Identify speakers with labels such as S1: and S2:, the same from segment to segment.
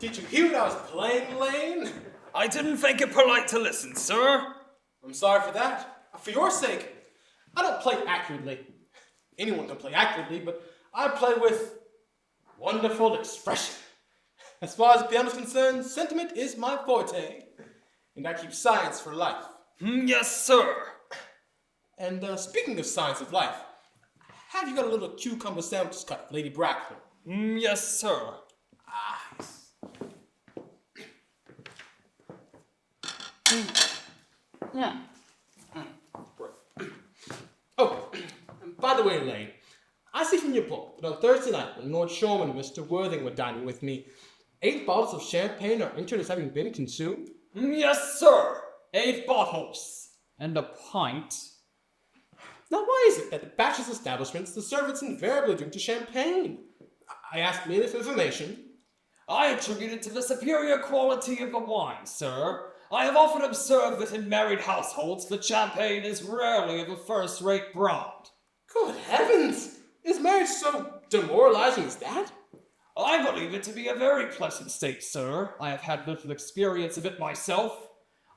S1: Did you hear what I was playing, Lane?
S2: I didn't think it polite to listen, sir.
S1: I'm sorry for that. For your sake, I don't play accurately. Anyone can play accurately, but I play with wonderful expression. As far as the piano is concerned, sentiment is my forte, and I keep science for life.
S2: Yes, sir.
S1: And speaking of science of life, have you got a little cucumber sandwiches cut for Lady Bracknell?
S2: Yes, sir.
S1: Ah, yes.
S3: Yeah.
S1: Oh, by the way, Elaine, I see from your book that on Thursday night, when Lord Shorman and Mr. Worthing were dining with me, 8 bottles of champagne are entered as having been consumed.
S2: Yes, sir. 8 bottles. And a pint.
S1: Now, why is it that at bachelor's establishments, the servants invariably drink to champagne? I asked merely for information.
S2: I attribute it to the superior quality of the wine, sir. I have often observed that in married households, the champagne is rarely of a first-rate brand.
S1: Good heavens! Is marriage so demoralizing as that?
S2: I believe it to be a very pleasant state, sir. I have had little experience of it myself.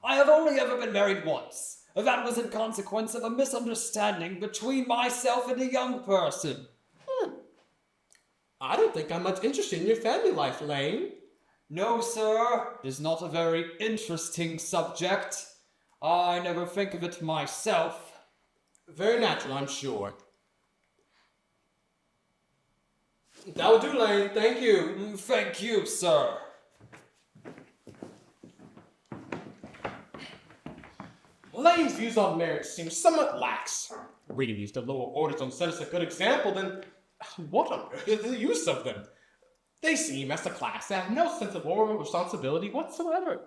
S2: I have only ever been married once. That was in consequence of a misunderstanding between myself and a young person.
S1: I don't think I'm much interested in your family life, Lane.
S2: No, sir. It is not a very interesting subject. I never think of it myself.
S1: Very natural, I'm sure. That will do, Lane. Thank you.
S2: Thank you, sir.
S1: Lane's views on marriage seem somewhat lax. Really, if the lower orders don't set us a good example, then what on earth is the use of them? They seem, as a class, to have no sense of moral responsibility whatsoever.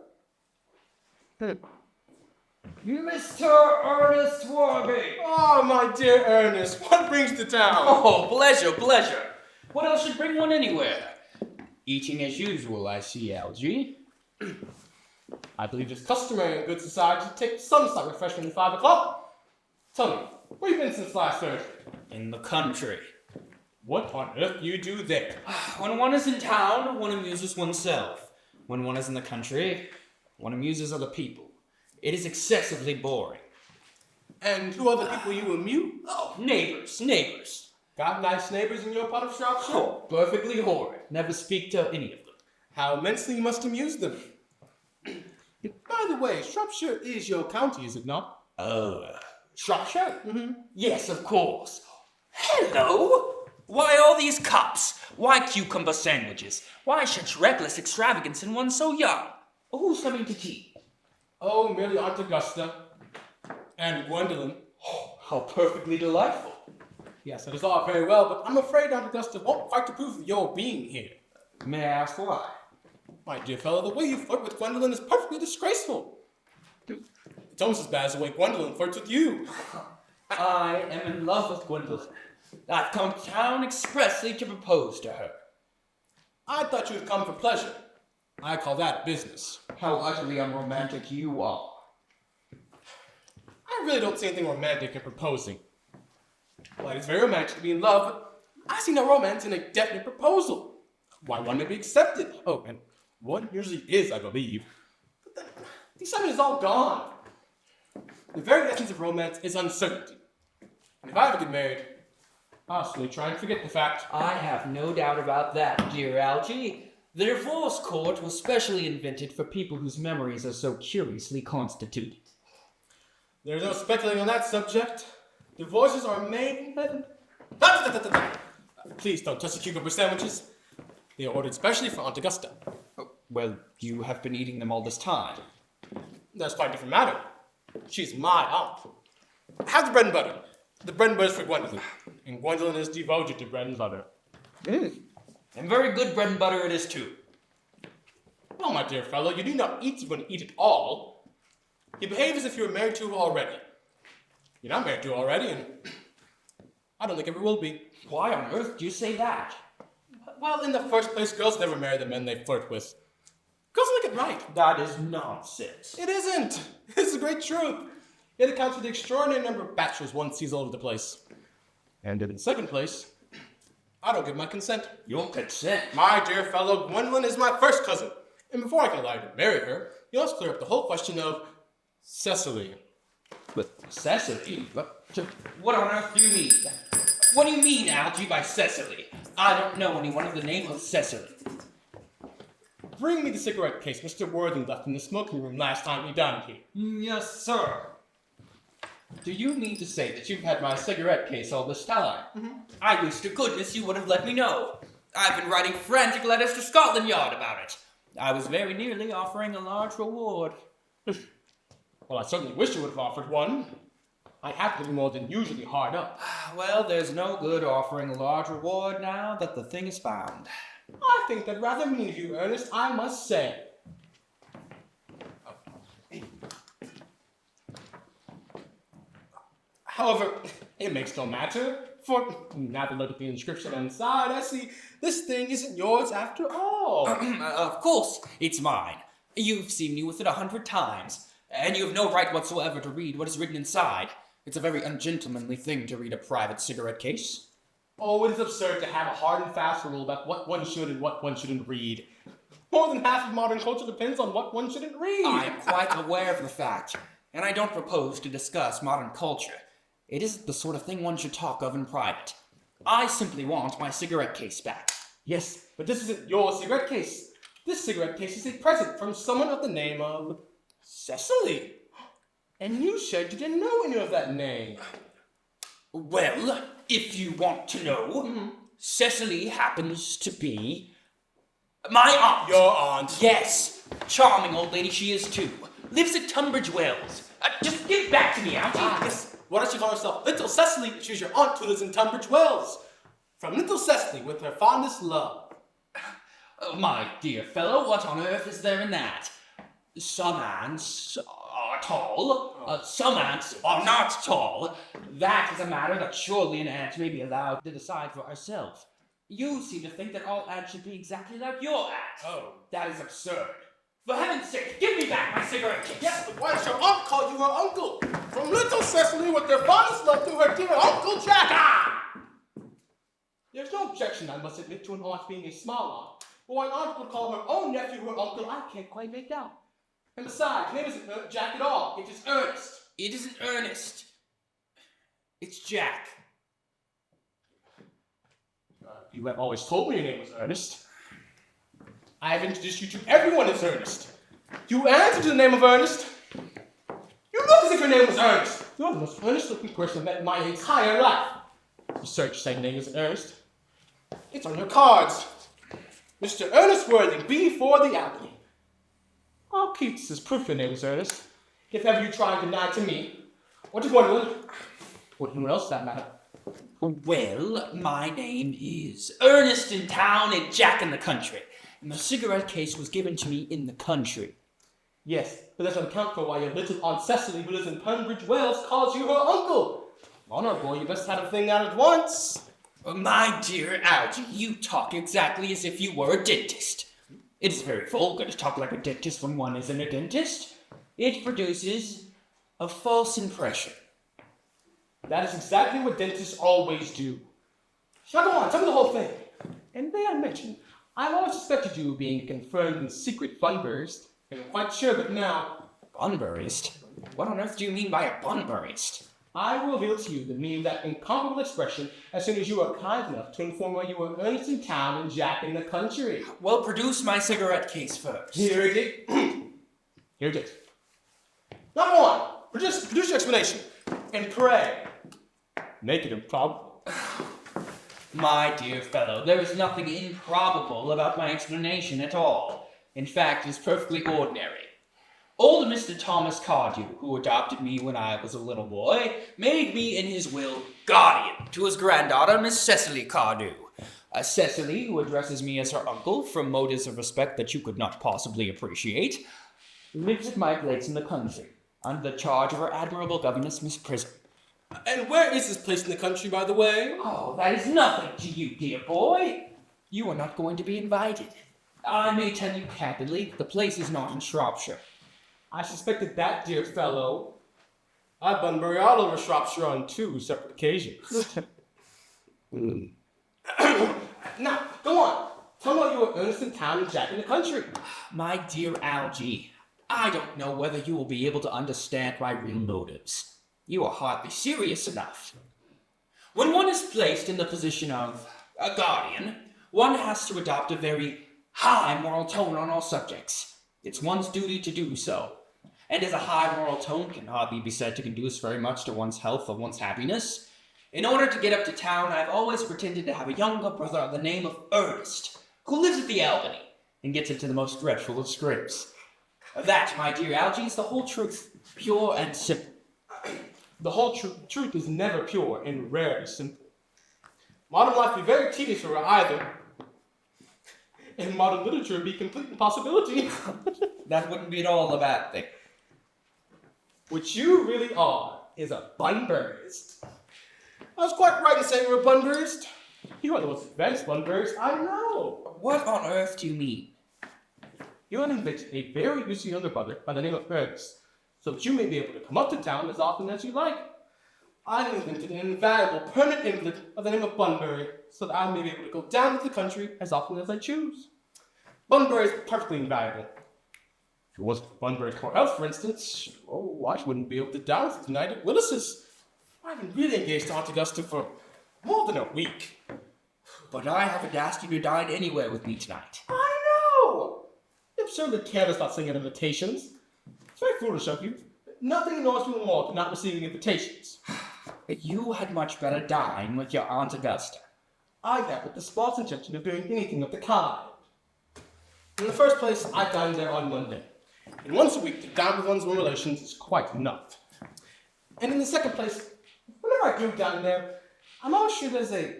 S2: Mr. Ernest Warby!
S1: Oh, my dear Earnest, what brings you to town?
S3: Oh, pleasure. What else should bring one anywhere? Eating as usual, I see, Algie.
S1: I believe it's customary in good society to take some slight refreshment at 5 o'clock. Tell me, where you been since last Thursday?
S3: In the country.
S1: What on earth do you do there?
S3: When one is in town, one amuses oneself. When one is in the country, one amuses other people. It is excessively boring.
S1: And who are the people you amuse?
S3: Oh, neighbors.
S1: Got nice neighbors in your part of Shropshire?
S3: Oh, perfectly horrid. Never speak to any of them.
S1: How immensely you must amuse them. By the way, Shropshire is your county, is it not?
S3: Shropshire? Mm-hmm. Yes, of course. Hello! Why all these cups? Why cucumber sandwiches? Why such reckless extravagance in one so young? Who's coming to tea?
S1: Oh, merely Aunt Augusta. And Gwendolyn.
S3: Oh, how perfectly delightful.
S1: Yes, that is all very well, but I'm afraid Aunt Augusta won't quite approve of your being here.
S3: May I ask why?
S1: My dear fellow, the way you flirt with Gwendolyn is perfectly disgraceful. It's almost as bad as the way Gwendolyn flirts with you.
S3: I am in love with Gwendolyn. I've come to town expressly to propose to her.
S1: I thought you had come for pleasure. I call that business.
S3: How utterly unromantic you are.
S1: I really don't see anything romantic in proposing. Well, it's very romantic to be in love, but I see no romance in a definite proposal. Why, one may be accepted. Oh, and one usually is, I believe. But then, the excitement is all gone. The very essence of romance is uncertainty. And if I ever get married, I'll slowly try and forget the fact.
S3: I have no doubt about that, dear Algie. The divorce court was specially invented for people whose memories are so curiously constituted.
S1: There's no speculating on that subject. Divorces are made in heaven. Please don't touch the cucumber sandwiches. They are ordered specially for Aunt Augusta.
S3: Oh, well, you have been eating them all this time.
S1: That's quite a different matter. She's my aunt. Have the bread and butter. The bread and butter is for Gwendolyn. And Gwendolyn is devoted to bread and butter.
S3: And very good bread and butter it is, too.
S1: Well, my dear fellow, you do not eat if you're going to eat it all. You behave as if you were married to her already. You're not married to her already, and I don't think ever will be.
S3: Why on earth do you say that?
S1: Well, in the first place, girls never marry the men they flirt with. Girls make it right.
S3: That is nonsense.
S1: It isn't. It's the great truth. It accounts for the extraordinary number of bachelors one sees all over the place. And in the second place, I don't give my consent.
S3: Your consent?
S1: My dear fellow, Gwendolyn is my first cousin. And before I can allow you to marry her, you must clear up the whole question of Cecily.
S3: But Cecily? What on earth do you mean? What do you mean, Algie, by Cecily? I don't know anyone of the name of Cecily.
S1: Bring me the cigarette case Mr. Worthing left in the smoking room last time we dined here.
S2: Yes, sir.
S3: Do you mean to say that you've had my cigarette case all this time? I wish to goodness you would have let me know. I've been writing frantic letters to Scotland Yard about it. I was very nearly offering a large reward.
S1: Well, I certainly wish you would have offered one. I have to be more than usually hard up.
S3: Well, there's no good offering a large reward now that the thing is found.
S1: I think that rather mean of you, Ernest, I must say. However, it makes no matter, for now that I look at the inscription inside, I see this thing isn't yours after all.
S3: Of course, it's mine. You've seen me with it 100 times, and you have no right whatsoever to read what is written inside. It's a very ungentlemanly thing to read a private cigarette case.
S1: Oh, it is absurd to have a hard and fast rule about what one should and what one shouldn't read. More than half of modern culture depends on what one shouldn't read.
S3: I am quite aware of the fact, and I don't propose to discuss modern culture. It isn't the sort of thing one should talk of in private. I simply want my cigarette case back.
S1: Yes, but this isn't your cigarette case. This cigarette case is a present from someone of the name of Cecily. And you said you didn't know any of that name.
S3: Well, if you want to know, Cecily happens to be my aunt.
S1: Your aunt.
S3: Yes, charming old lady she is too. Lives at Tunbridge Wells. Just give it back to me, Auntie.
S1: Yes. What does she call herself? Little Cecily. She's your aunt who lives in Tunbridge Wells. From little Cecily with her fondest love.
S3: My dear fellow, what on earth is there in that? Some aunts are tall, some aunts are not tall. That is a matter that surely an aunt may be allowed to decide for herself. You seem to think that all aunts should be exactly like your aunt.
S1: Oh.
S3: That is absurd. For heaven's sake, give me back my cigarette case.
S1: Yes, but why does your aunt call you her uncle? From little Cecily with her fondest love to her dear Uncle Jack. Ah! There's no objection, I must admit, to an aunt being a small aunt. But why an aunt would call her own nephew her uncle, I can't quite make out. And besides, his name isn't Jack at all. It is Ernest.
S3: It isn't Ernest. It's Jack.
S1: You have always told me your name was Ernest. I have introduced you to everyone as Ernest. You answer to the name of Ernest. You look as if your name was Ernest. You're the most Ernest-looking person I've met in my entire life. You search saying name is Ernest. It's on your cards. Mr. Ernest Worthing, B. 4 the Albany. I'll keep this as proof your name is Ernest. If ever you try and deny to me, or to Gwendolyn, or anyone else for that matter.
S3: Well, my name is Ernest in town and Jack in the country. And the cigarette case was given to me in the country.
S1: Yes, but that doesn't account for why your little Aunt Cecily, who lives in Tunbridge Wells, calls you her uncle. Honor boy, you best have a thing out at once.
S3: My dear Algie, you talk exactly as if you were a dentist. It is very vulgar to talk like a dentist when one isn't a dentist. It produces a false impression.
S1: That is exactly what dentists always do. Now go on, tell me the whole thing. And may I mention, I've always suspected you of being a confirmed and secret funburist, and I'm quite sure that now...
S3: Bunburyist? What on earth do you mean by a bunburyist?
S1: I will reveal to you the meaning of that incomparable expression as soon as you are kind enough to inform why you were Ernest in town and Jack in the country.
S3: Well, produce my cigarette case first.
S1: Here it is. Here it is. Now go on. Produce your explanation. And pray. Make it improbable.
S3: My dear fellow, there is nothing improbable about my explanation at all. In fact, it is perfectly ordinary. Old Mr. Thomas Cardew, who adopted me when I was a little boy, made me in his will guardian to his granddaughter, Miss Cecily Cardew. Cecily, who addresses me as her uncle from motives of respect that you could not possibly appreciate, lives at my place in the country, under the charge of her admirable governess, Miss Prism.
S1: And where is this place in the country, by the way?
S3: Oh, that is nothing to you, dear boy. You are not going to be invited. I may tell you candidly, the place is not in Shropshire.
S1: I suspected that, dear fellow. I've Bunbury all over Shropshire on 2 separate occasions. Now, go on. Tell me why you were Earnest in town and Jack in the country.
S3: My dear Algie, I don't know whether you will be able to understand my real motives. You are hardly serious enough. When one is placed in the position of a guardian, one has to adopt a very high moral tone on all subjects. It's one's duty to do so. And as a high moral tone can hardly be said to conduce very much to one's health or one's happiness, in order to get up to town, I've always pretended to have a younger brother of the name of Earnest, who lives at the Albany, and gets into the most dreadful of scrapes. That, my dear Algie, is the whole truth, pure and simple.
S1: The whole truth is never pure and rarely simple. Modern life be very tedious for her either. And modern literature be complete impossibility.
S3: That wouldn't be at all a bad thing.
S1: What you really are is a bunburyist. I was quite right in saying you're a bunburyist. You are the most advanced bunburyist I know.
S3: What on earth do you mean?
S1: You invented a very useful younger brother by the name of Earnest, so that you may be able to come up to town as often as you like. I invented an invaluable permanent invalid of the name of Bunbury, so that I may be able to go down to the country as often as I choose. Bunbury is perfectly invaluable. If it wasn't for Bunbury's poor health, for instance, I wouldn't be able to dine with tonight at Willis's. I've been really engaged to Aunt Augusta for more than a week.
S3: But I haven't asked you to dine anywhere with me tonight.
S1: I know! You're absurdly careless about sending out invitations. It's very foolish of you. Nothing annoys me more than not receiving invitations.
S3: You had much better dine with your Aunt Augusta.
S1: I have with the sparse intention of doing anything of the kind. In the first place, I dine there on Monday. And once a week to dine with one's own relations is quite enough. And in the second place, whenever I do dine there, I'm always sure there's a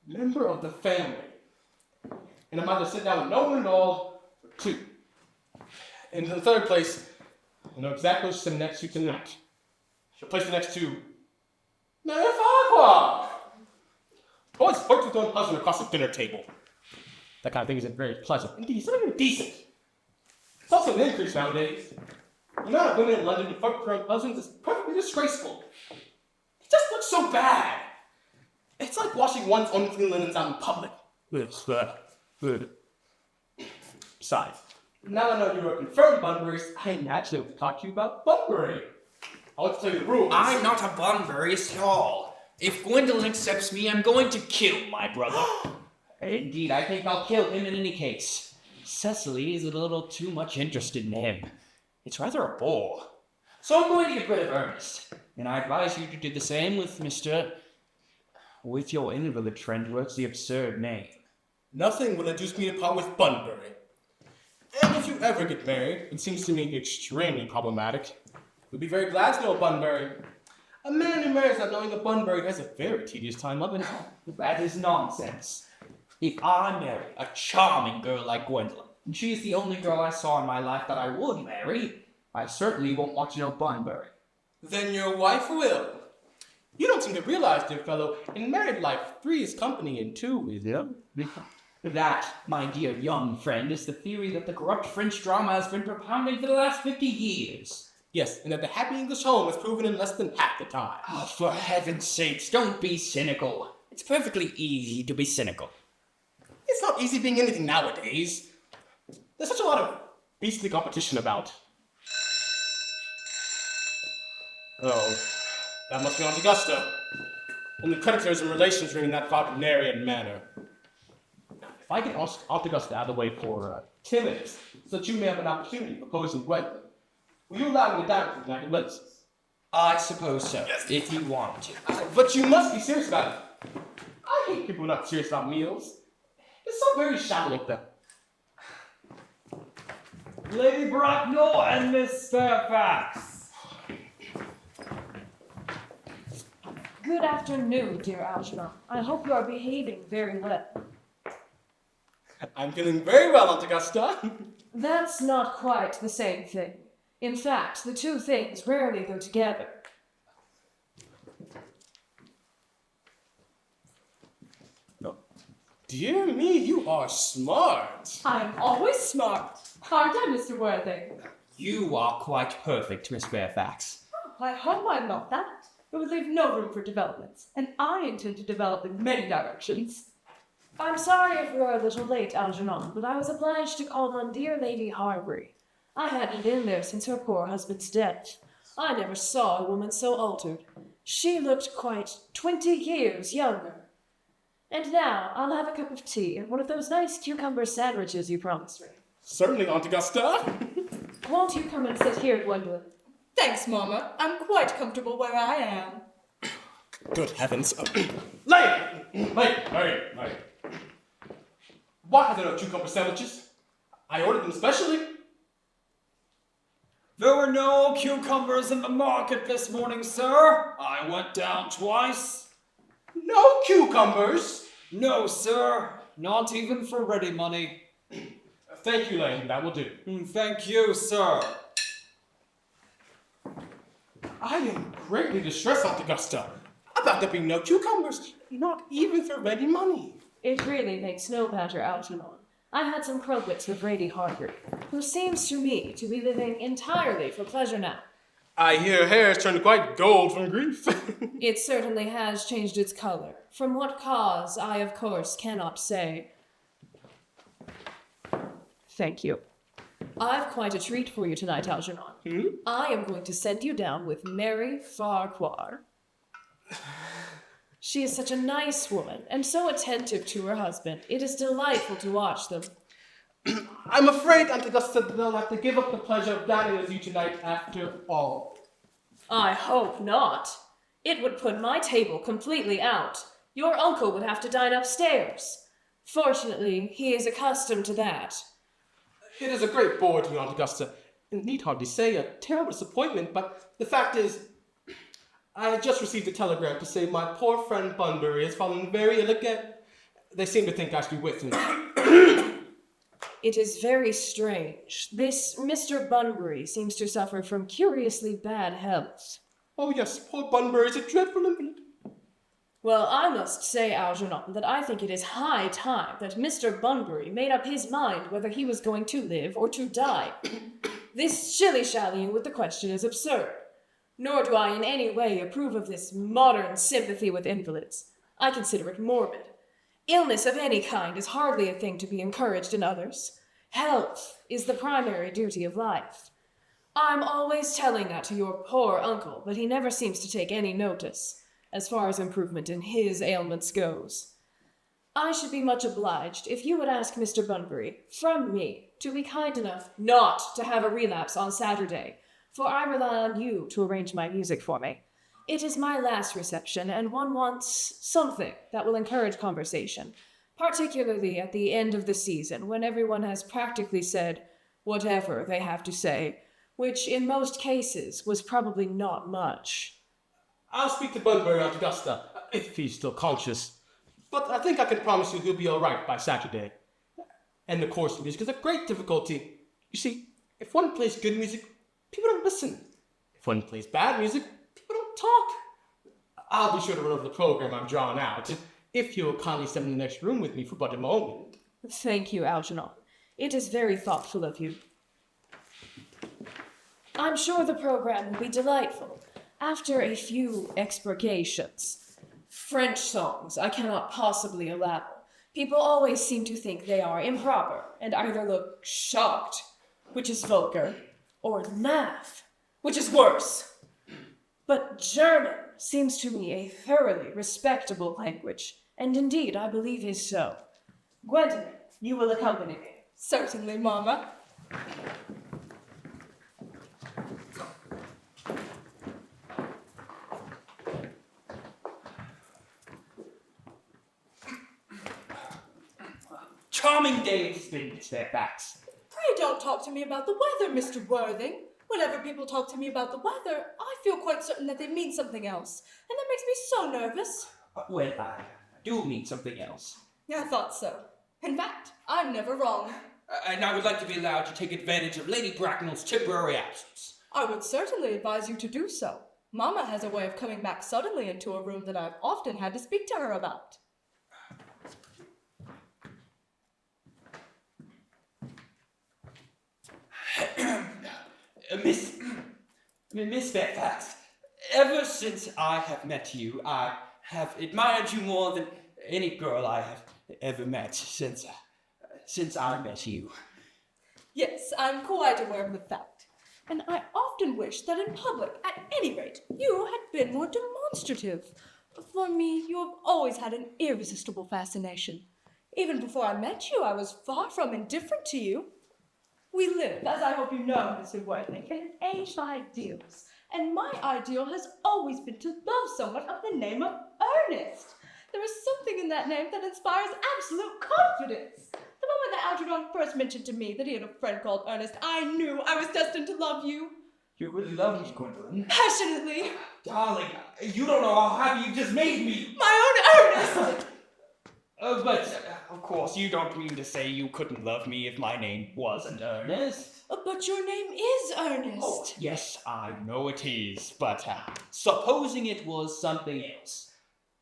S1: member of the family. And I'm either sitting down with no one at all, or two. And in the third place, I know exactly who's sitting next to you tonight. She'll place you next to Mary Farquhar. Always flirt with your own husband across the dinner table. That kind of thing isn't very pleasant. Indeed, it's not even decent. It's also an increase nowadays. The amount of women in London who flirt with their own husbands is perfectly disgraceful. It just looks so bad. It's like washing one's own clean linens out in public. Besides, now that I know you're a confirmed Bunburyist, I naturally want to talk to you about Bunbury. I want to tell you the rules.
S3: I'm not a Bunburyist at all. If Gwendolyn accepts me, I'm going to kill my brother. Indeed, I think I'll kill him in any case. Cecily is a little too much interested in him. It's rather a bore. So I'm going to get rid of Ernest. And I advise you to do the same with with your invalid friend who has the absurd name.
S1: Nothing will induce me to part with Bunbury. And if you ever get married, it seems to me extremely problematic. We'd be very glad to know Bunbury. A man who marries not knowing a Bunbury has a very tedious time loving.
S3: That is nonsense. If I marry a charming girl like Gwendolyn, and she is the only girl I saw in my life that I would marry, I certainly won't want to know Bunbury.
S1: Then your wife will. You don't seem to realize, dear fellow, in married life, 3 is company and 2 is
S3: That, my dear young friend, is the theory that the corrupt French drama has been propounding for the last 50 years.
S1: Yes, and that the happy English home is proven in less than half the time.
S3: Oh, for heaven's sakes, don't be cynical. It's perfectly easy to be cynical.
S1: It's not easy being anything nowadays. There's such a lot of beastly competition about. Oh, that must be Aunt Augusta. Only creditors and relations ring in that Wagnerian manner. If I get Aunt Augusta out of the way for 10 minutes, so that you may have an opportunity of proposing Gwendolyn, will you allow me to dine with you tonight at Willis's?
S3: I suppose so, if you want to.
S1: But you must be serious about it. I hate people who are not serious about meals. It's so very shallow of them.
S2: Lady Bracknell and Miss Fairfax.
S4: Good afternoon, dear Algernon. I hope you are behaving very well.
S1: I'm feeling very well, Aunt Augusta.
S4: That's not quite the same thing. In fact, the two things rarely go together.
S1: Dear me, you are smart.
S4: I'm always smart. Aren't I, Mr. Worthing?
S3: You are quite perfect, Miss Fairfax.
S4: I hope I'm not that. It would leave no room for developments, and I intend to develop in many directions. I'm sorry if we're a little late, Algernon, but I was obliged to call on dear Lady Harbury. I hadn't been there since her poor husband's death. I never saw a woman so altered. She looked quite 20 years younger. And now, I'll have a cup of tea and one of those nice cucumber sandwiches you promised me.
S1: Certainly, Aunt Augusta.
S4: Won't you come and sit here, Gwendolyn?
S5: Thanks, Mama. I'm quite comfortable where I am.
S1: Good heavens. Lady! Why are there no cucumber sandwiches? I ordered them specially.
S2: There were no cucumbers in the market this morning, sir. I went down twice.
S1: No cucumbers?
S2: No, sir. Not even for ready money.
S1: Thank you, lady. That will do.
S2: Thank you, sir.
S1: I am greatly distressed, Aunt Augusta, about there being no cucumbers, not even for ready money.
S4: It really makes no matter, Algernon. I had some crowbits with Lady Harbury, who seems to me to be living entirely for pleasure now.
S1: I hear her hair has turned quite gold from grief.
S4: It certainly has changed its color. From what cause, I of course cannot say. Thank you. I've quite a treat for you tonight, Algernon. I am going to send you down with Mary Farquhar. She is such a nice woman, and so attentive to her husband. It is delightful to watch them.
S1: I'm afraid, Aunt Augusta, that I'll have to give up the pleasure of dining with you tonight after all.
S4: I hope not. It would put my table completely out. Your uncle would have to dine upstairs. Fortunately, he is accustomed to that.
S1: It is a great bore to me, Aunt Augusta, and need hardly say a terrible disappointment, but the fact is, I had just received a telegram to say my poor friend Bunbury has fallen very ill again. They seem to think I should be with him.
S4: It is very strange. This Mr. Bunbury seems to suffer from curiously bad health.
S1: Oh yes, poor Bunbury is a dreadful invalid.
S4: Well, I must say, Algernon, that I think it is high time that Mr. Bunbury made up his mind whether he was going to live or to die. This shilly-shallying with the question is absurd. Nor do I in any way approve of this modern sympathy with invalids. I consider it morbid. Illness of any kind is hardly a thing to be encouraged in others. Health is the primary duty of life. I'm always telling that to your poor uncle, but he never seems to take any notice, as far as improvement in his ailments goes. I should be much obliged if you would ask Mr. Bunbury, from me, to be kind enough not to have a relapse on Saturday, for I rely on you to arrange my music for me. It is my last reception, and one wants something that will encourage conversation, particularly at the end of the season, when everyone has practically said whatever they have to say, which in most cases was probably not much.
S1: I'll speak to Bunbury, Aunt Augusta, if he's still conscious. But I think I can promise you he'll be all right by Saturday. And the course of music is a great difficulty. You see, if one plays good music, people don't listen. If one plays bad music, people don't talk. I'll be sure to run over the program I'm drawing out, if you'll kindly step in the next room with me for but a moment.
S4: Thank you, Algernon. It is very thoughtful of you. I'm sure the program will be delightful. After a few expurgations. French songs I cannot possibly allow. People always seem to think they are improper, and either look shocked, which is vulgar, or laugh, which is worse. But German seems to me a thoroughly respectable language, and indeed I believe is so. Gwendolyn, you will accompany me.
S5: Certainly, Mama.
S3: Charming day it's been, Miss Fairfax.
S5: Pray don't talk to me about the weather, Mr. Worthing. Whenever people talk to me about the weather, I feel quite certain that they mean something else, and that makes me so nervous.
S3: Well, I do mean something else.
S5: I thought so. In fact, I'm never wrong.
S3: And I would like to be allowed to take advantage of Lady Bracknell's temporary absence.
S5: I would certainly advise you to do so. Mama has a way of coming back suddenly into a room that I've often had to speak to her about.
S3: Miss Fairfax, Ever since I have met you, I have admired you more than any girl I have ever met since I met you.
S5: Yes, I'm quite aware of the fact. And I often wish that in public, at any rate, you had been more demonstrative. For me, you have always had an irresistible fascination. Even before I met you, I was far from indifferent to you. We live, as I hope you know, Mr. Worthing, in an age of ideals. And my ideal has always been to love someone of the name of Earnest. There is something in that name that inspires absolute confidence. The moment that Algernon first mentioned to me that he had a friend called Earnest, I knew I was destined to love you.
S3: You really love me, Gwendolyn.
S5: Passionately.
S3: Darling, you don't know how happy you just made me.
S5: My own Earnest!
S3: But, of course, you don't mean to say you couldn't love me if my name wasn't Ernest.
S5: But your name is Earnest.
S3: Oh, yes, I know it is, but supposing it was something else,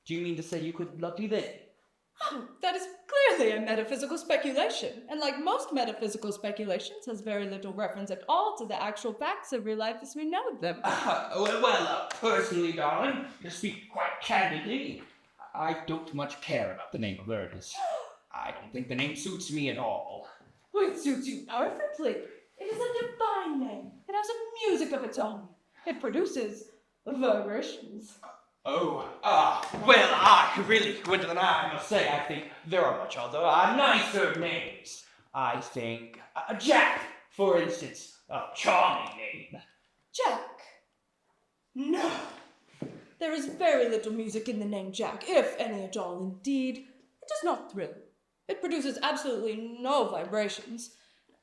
S3: do you mean to say you couldn't love me then?
S5: Oh, that is clearly a metaphysical speculation, and like most metaphysical speculations, has very little reference at all to the actual facts of real life as we know them.
S3: Personally, darling, to speak quite candidly, I don't much care about the name of Ernest. I don't think the name suits me at all.
S5: Well, it suits you perfectly. It is a divine name. It has a music of its own. It produces vibrations.
S3: Well, I really, Gwendolyn, I must say, I think there are much other, nicer names. I think Jack, for instance, a charming name.
S5: Jack. No. There is very little music in the name Jack, if any at all, indeed. It does not thrill. It produces absolutely no vibrations.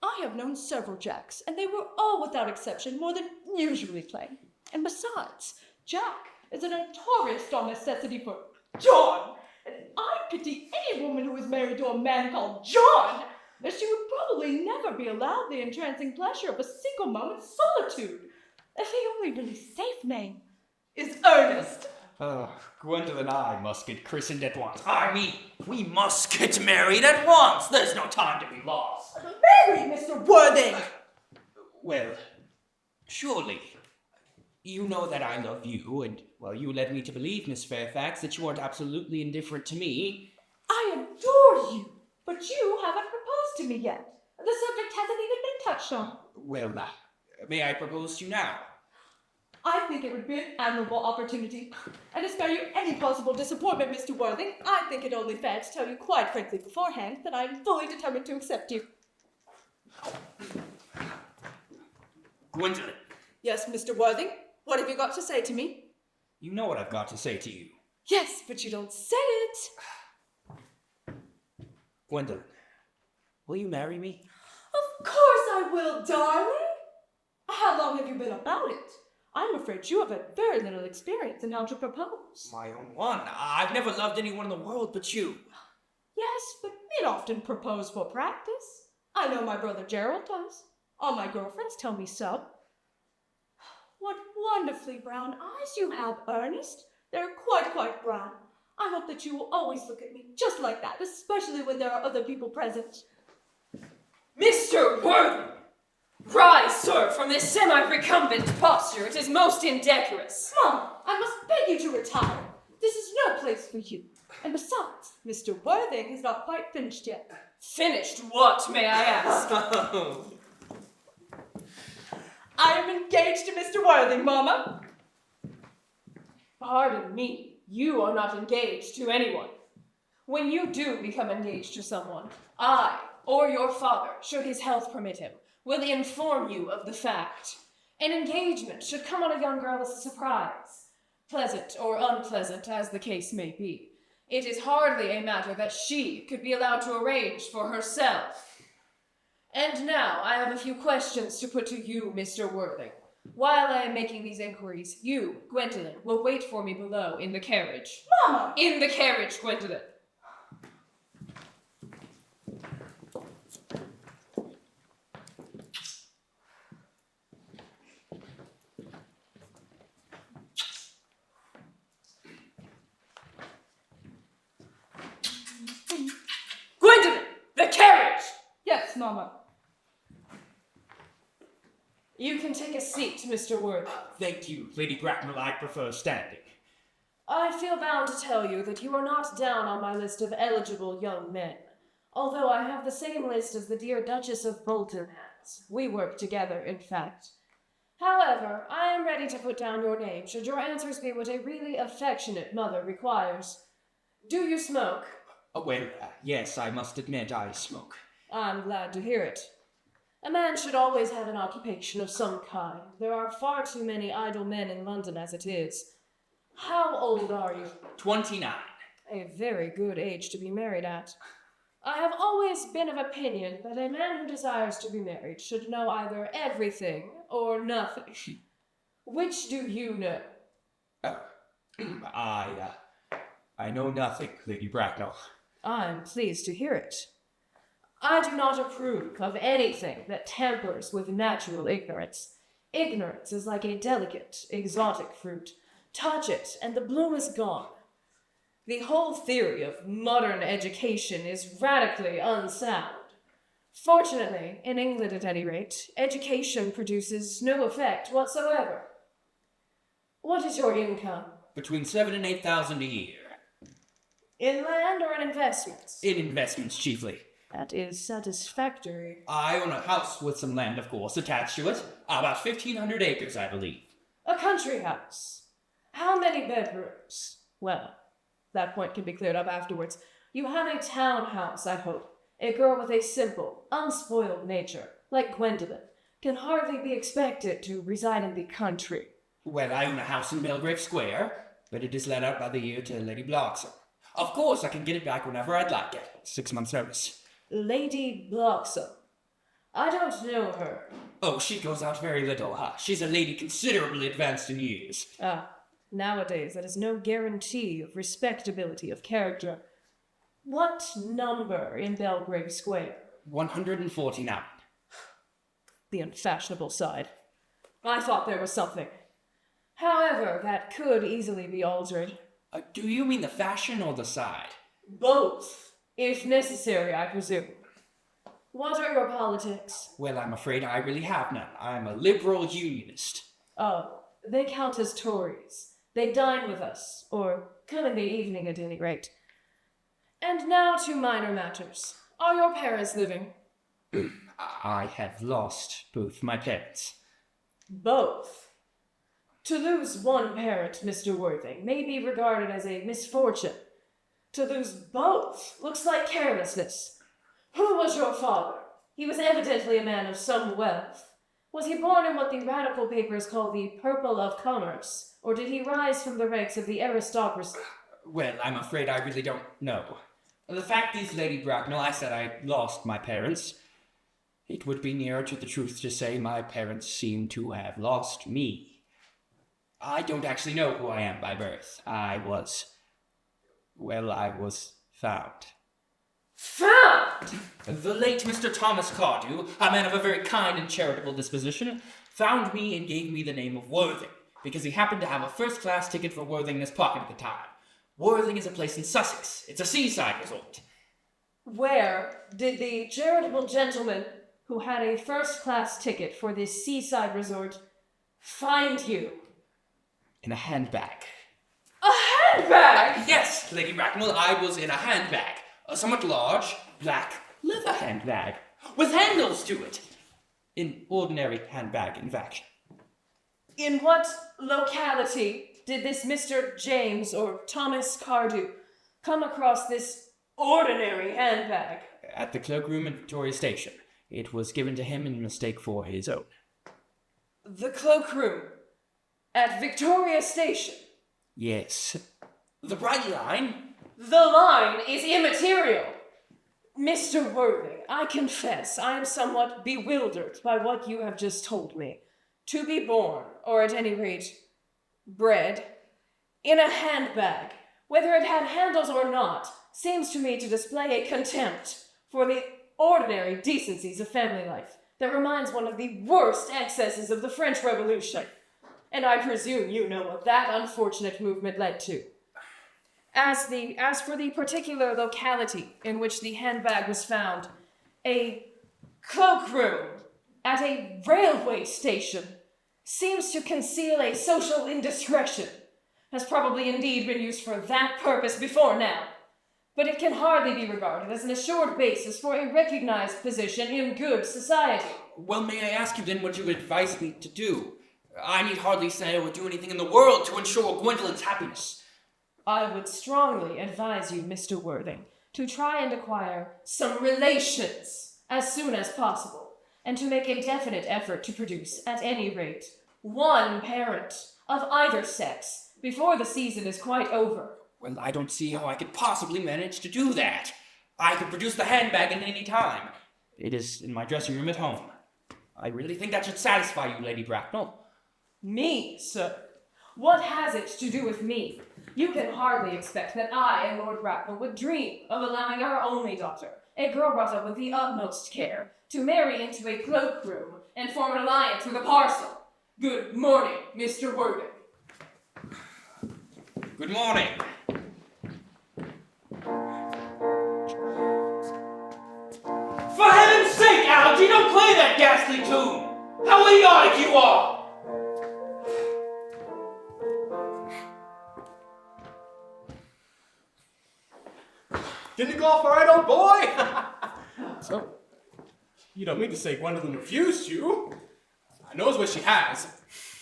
S5: I have known several Jacks, and they were all without exception more than usually plain. And besides, Jack is a notorious dull necessity for John. And I pity any woman who is married to a man called John, as she would probably never be allowed the entrancing pleasure of a single moment's solitude. If the only really safe name is Earnest.
S3: Gwendolyn and I must get christened at once. I mean, we must get married at once. There's no time to be lost.
S5: Marry, Mr. Worthing!
S3: Well, surely. You know that I love you, and, well, you led me to believe, Miss Fairfax, that you aren't absolutely indifferent to me.
S5: I adore you, but you haven't proposed to me yet. The subject hasn't even been touched on.
S3: Well, may I propose to you now?
S5: I think it would be an admirable opportunity. And to spare you any possible disappointment, Mr. Worthing, I think it only fair to tell you quite frankly beforehand that I am fully determined to accept you.
S3: Gwendolyn,
S5: Yes, Mr. Worthing, what have you got to say to me?
S3: you know what I've got to say to you.
S5: Yes, but you don't say it.
S3: Gwendolyn, will you marry me?
S5: Of course I will, darling. How long have you been about it? I'm afraid you have had very little experience in how to propose.
S3: My own one. I've never loved anyone in the world but you.
S5: Yes, but men often propose for practice. I know my brother Gerald does. All my girlfriends tell me so. What wonderfully brown eyes you have, Ernest. They're quite brown. I hope that you will always look at me just like that, especially when there are other people present.
S4: Mr. Worthing! Rise, sir, from this semi-recumbent posture. It is most indecorous.
S5: Mom, I must beg you to retire. This is no place for you. And besides, Mr. Worthing has not quite finished yet.
S4: Finished what, may I ask?
S5: I am engaged to Mr. Worthing, Mama.
S4: Pardon me, you are not engaged to anyone. When you do become engaged to someone, I, or your father, should his health permit him, will inform you of the fact. An engagement should come on a young girl as a surprise, pleasant or unpleasant as the case may be. It is hardly a matter that she could be allowed to arrange for herself. And now I have a few questions to put to you, Mr. Worthing. While I am making these inquiries, you, Gwendolyn, will wait for me below in the carriage.
S5: Mama!
S4: In the carriage, Gwendolyn. Gwendolyn, the carriage!
S5: Yes, Mama.
S4: You can take a seat, Mr. Worth.
S3: Thank you, Lady Bracknell. I prefer standing.
S4: I feel bound to tell you that you are not down on my list of eligible young men, although I have the same list as the dear Duchess of Bolton has. We work together, in fact. However, I am ready to put down your name should your answers be what a really affectionate mother requires. Do you smoke?
S3: Well, yes, I must admit I smoke.
S4: I'm glad to hear it. A man should always have an occupation of some kind. There are far too many idle men in London as it is. How old are you?
S3: 29.
S4: A very good age to be married at. I have always been of opinion that a man who desires to be married should know either everything or nothing. Which do you know?
S3: I know nothing, Lady Bracknell.
S4: I'm pleased to hear it. I do not approve of anything that tampers with natural ignorance. Ignorance is like a delicate, exotic fruit. Touch it, and the bloom is gone. The whole theory of modern education is radically unsound. Fortunately, in England at any rate, education produces no effect whatsoever. What is your income?
S3: Between 7,000 and 8,000 a year.
S4: In land or in investments?
S3: In investments, chiefly.
S4: That is satisfactory.
S3: I own a house with some land, of course, attached to it. About 1,500 acres, I believe.
S4: A country house. How many bedrooms? Well, that point can be cleared up afterwards. You have a townhouse, I hope. A girl with a simple, unspoiled nature, like Gwendolen, can hardly be expected to reside in the country.
S3: Well, I own a house in Belgrave Square, but it is let out by the year to Lady Bloxham. Of course, I can get it back whenever I'd like it. 6 months' notice.
S4: Lady Bloxham. I don't know her.
S3: Oh, she goes out very little, huh? She's a lady considerably advanced in years.
S4: Nowadays that is no guarantee of respectability of character. What number in Belgrave Square?
S3: 149.
S4: The unfashionable side. I thought there was something. However, that could easily be altered.
S3: Do you mean the fashion or the side?
S4: Both. If necessary, I presume. What are your politics?
S3: Well, I'm afraid I really have none. I'm a liberal unionist.
S4: Oh, they count as Tories. They dine with us, or come in the evening at any rate. And now to minor matters. Are your parents living?
S3: I have lost both my parents.
S4: Both. To lose one parent, Mr. Worthing, may be regarded as a misfortune. To lose both looks like carelessness. Who was your father? He was evidently a man of some wealth. Was he born in what the radical papers call the purple of commerce, or did he rise from the ranks of the aristocracy?
S3: Well, I'm afraid I really don't know. The fact is, Lady Bracknell, I said I lost my parents. It would be nearer to the truth to say my parents seem to have lost me. I don't actually know who I am by birth. I was found.
S4: Found!
S3: The late Mr. Thomas Cardew, a man of a very kind and charitable disposition, found me and gave me the name of Worthing, because he happened to have a first-class ticket for Worthing in his pocket at the time. Worthing is a place in Sussex. It's a seaside resort.
S4: Where did the charitable gentleman who had a first-class ticket for this seaside resort find you?
S3: In a handbag.
S4: A handbag?
S3: Yes, Lady Bracknell, I was in a handbag. A somewhat large, black, leather handbag, with handles to it. An ordinary handbag, in fact.
S4: In what locality did this Mr. James or Thomas Cardew come across this ordinary handbag?
S3: At the cloakroom at Victoria Station. It was given to him in mistake for his own.
S4: The cloakroom at Victoria Station?
S3: Yes. The bright line?
S4: The line is immaterial. Mr. Worthing, I confess I am somewhat bewildered by what you have just told me. To be born, or at any rate, bred, in a handbag, whether it had handles or not, seems to me to display a contempt for the ordinary decencies of family life that reminds one of the worst excesses of the French Revolution. And I presume you know what that unfortunate movement led to. As for the particular locality in which the handbag was found, a cloakroom at a railway station seems to conceal a social indiscretion. Has probably indeed been used for that purpose before now, but it can hardly be regarded as an assured basis for a recognized position in good society.
S3: Well, may I ask you then what you would advise me to do? I need hardly say I would do anything in the world to ensure Gwendolyn's happiness.
S4: I would strongly advise you, Mr. Worthing, to try and acquire some relations as soon as possible, and to make a definite effort to produce, at any rate, one parent of either sex before the season is quite over.
S3: Well, I don't see how I could possibly manage to do that. I could produce the handbag at any time. It is in my dressing room at home. I really think that should satisfy you, Lady Bracknell.
S4: Me, sir? What has it to do with me? You can hardly expect that I and Lord Bracknell would dream of allowing our only daughter, a girl brought up with the utmost care, to marry into a cloakroom and form an alliance with a parcel. Good morning, Mr. Worthing.
S3: Good morning. For heaven's sake, Algie, don't play that ghastly tune! How idiotic you are!
S1: Didn't it go off all right, old boy? So, you don't mean to say Gwendolyn refused you? I knows what she has.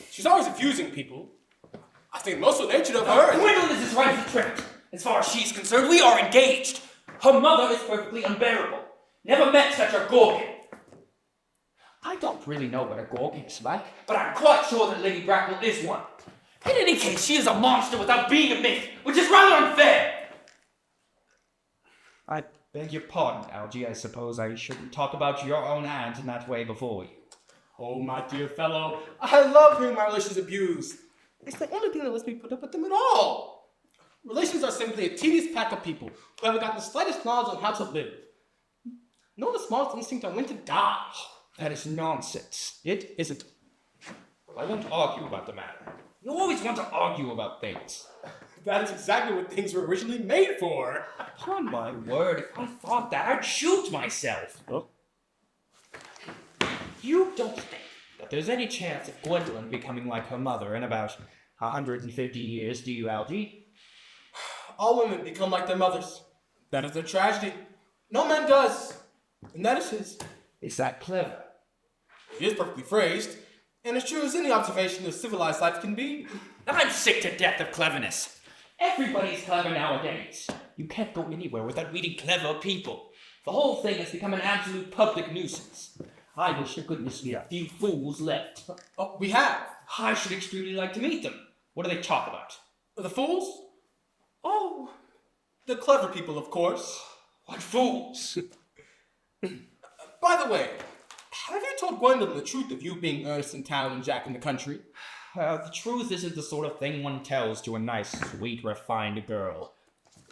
S1: She's always refusing people. I think most of the nature of her is...
S3: Gwendolyn is as right as a trick. As far as she's concerned, we are engaged. Her mother is perfectly unbearable. Never met such a gorgon. I don't really know what a gorgon is like, but I'm quite sure that Lady Bracknell is one. In any case, she is a monster without being a myth, which is rather unfair.
S2: I beg your pardon, Algie. I suppose I shouldn't talk about your own aunt in that way before you.
S1: Oh, my dear fellow, I love hearing my relations abused. It's the only thing that lets me put up with them at all. Relations are simply a tedious pack of people who haven't got the slightest knowledge on how to live. No the smallest instinct on when to die.
S2: That is nonsense.
S1: It isn't.
S2: I won't argue about the matter. You always want to argue about things.
S1: That is exactly what things were originally made for.
S2: Upon my word, if I thought that, I'd shoot myself.
S1: Oh.
S2: You don't think that there's any chance of Gwendolyn becoming like her mother in about 150 years, do you, Algie?
S1: All women become like their mothers. That is their tragedy. No man does. And that is his.
S2: Is that clever?
S1: It is perfectly phrased, and as true as any observation of civilized life can be.
S3: I'm sick to death of cleverness. Everybody's clever nowadays.
S2: You can't go anywhere without
S3: Without meeting clever people. The whole thing has become an absolute public nuisance.
S2: I wish to goodness we had a few fools left.
S1: Oh, we have.
S3: I should extremely like to meet them. What do they talk about?
S1: The fools? Oh, the clever people, of course.
S3: What fools?
S1: By the way, have you told Gwendolyn the truth of you being Ernest in town and Jack in the country?
S2: The truth isn't the sort of thing one tells to a nice, sweet, refined girl.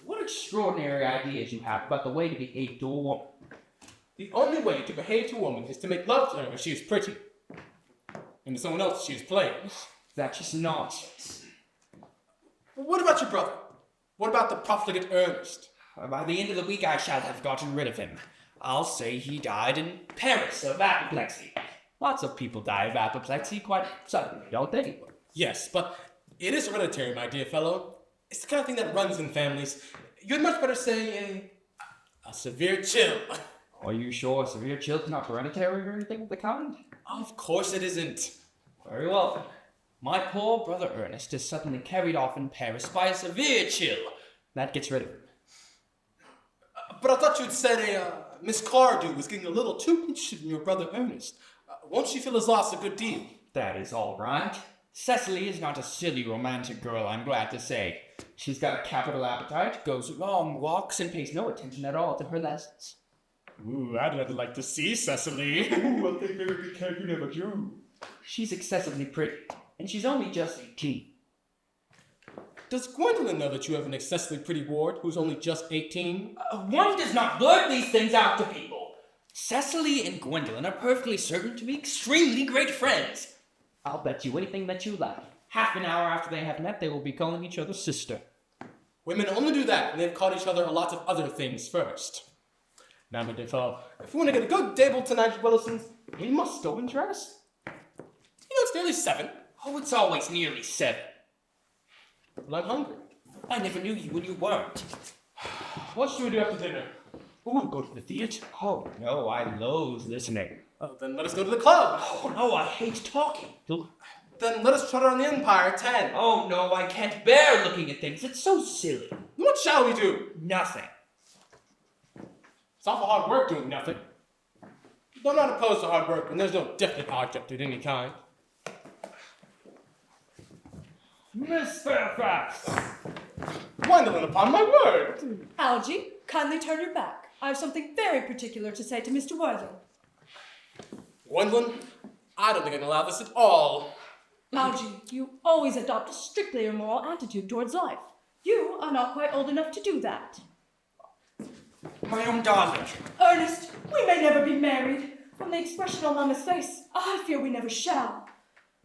S2: What extraordinary ideas you have about the way to behave to a woman.
S1: The only way to behave to a woman is to make love to her if she is pretty. And to someone else if she is plain.
S2: That's just nonsense.
S1: What about your brother? What about the profligate Earnest?
S3: By the end of the week, I shall have gotten rid of him. I'll say he died in Paris of apoplexy. Lots of people die of apoplexy quite suddenly, don't they?
S1: Yes, but it is hereditary, my dear fellow. It's the kind of thing that runs in families. You'd much better say a severe chill.
S2: Are you sure severe chill's not hereditary or anything of the kind?
S1: Of course it isn't.
S3: Very well then. My poor brother Ernest is suddenly carried off in Paris by a severe chill. That gets rid of him.
S1: But I thought you'd said Miss Cardew was getting a little too interested in your brother Ernest. Won't she feel his loss a good deal?
S2: That is all right.
S3: Cecily is not a silly, romantic girl, I'm glad to say. She's got a capital appetite, goes long walks, and pays no attention at all to her lessons.
S1: Ooh, I'd like to see Cecily.
S2: Ooh, I think maybe we can't never do.
S3: She's excessively pretty, and she's only just 18.
S1: Does Gwendolyn know that you have an excessively pretty ward who's only just 18?
S3: One does not blurt these things out to people. Cecily and Gwendolyn are perfectly certain to be extremely great friends.
S2: I'll bet you anything that you like. Half an hour after they have met, they will be calling each other sister.
S1: Women only do that when they've called each other a lot of other things first. Now, my dear fellow, if we want to get a good table tonight, Willisons, we must go and dress. It's nearly 7.
S3: Oh, it's always nearly 7.
S1: Well, I'm hungry.
S3: I never knew you when you weren't.
S1: What should we do after dinner? Ooh, go to the theater.
S3: Oh, no, I loathe listening.
S1: Oh, then let us go to the club.
S3: Oh, no, I hate talking.
S1: Then let us trot around the Empire at 10.
S3: Oh, no, I can't bear looking at things. It's so silly.
S1: What shall we do?
S3: Nothing.
S1: It's awful hard work doing nothing. Though I'm not opposed to hard work when there's no definite object of any kind.
S2: Miss Fairfax!
S1: Gwendolyn, upon my word!
S5: Algie, kindly turn your back. I have something very particular to say to Mr. Wilde.
S1: Gwendolyn, I don't think I can allow this at all.
S5: Algie, you always adopt a strictly immoral attitude towards life. You are not quite old enough to do that.
S3: My own darling.
S5: Ernest, we may never be married. From the expression on Mama's face, I fear we never shall.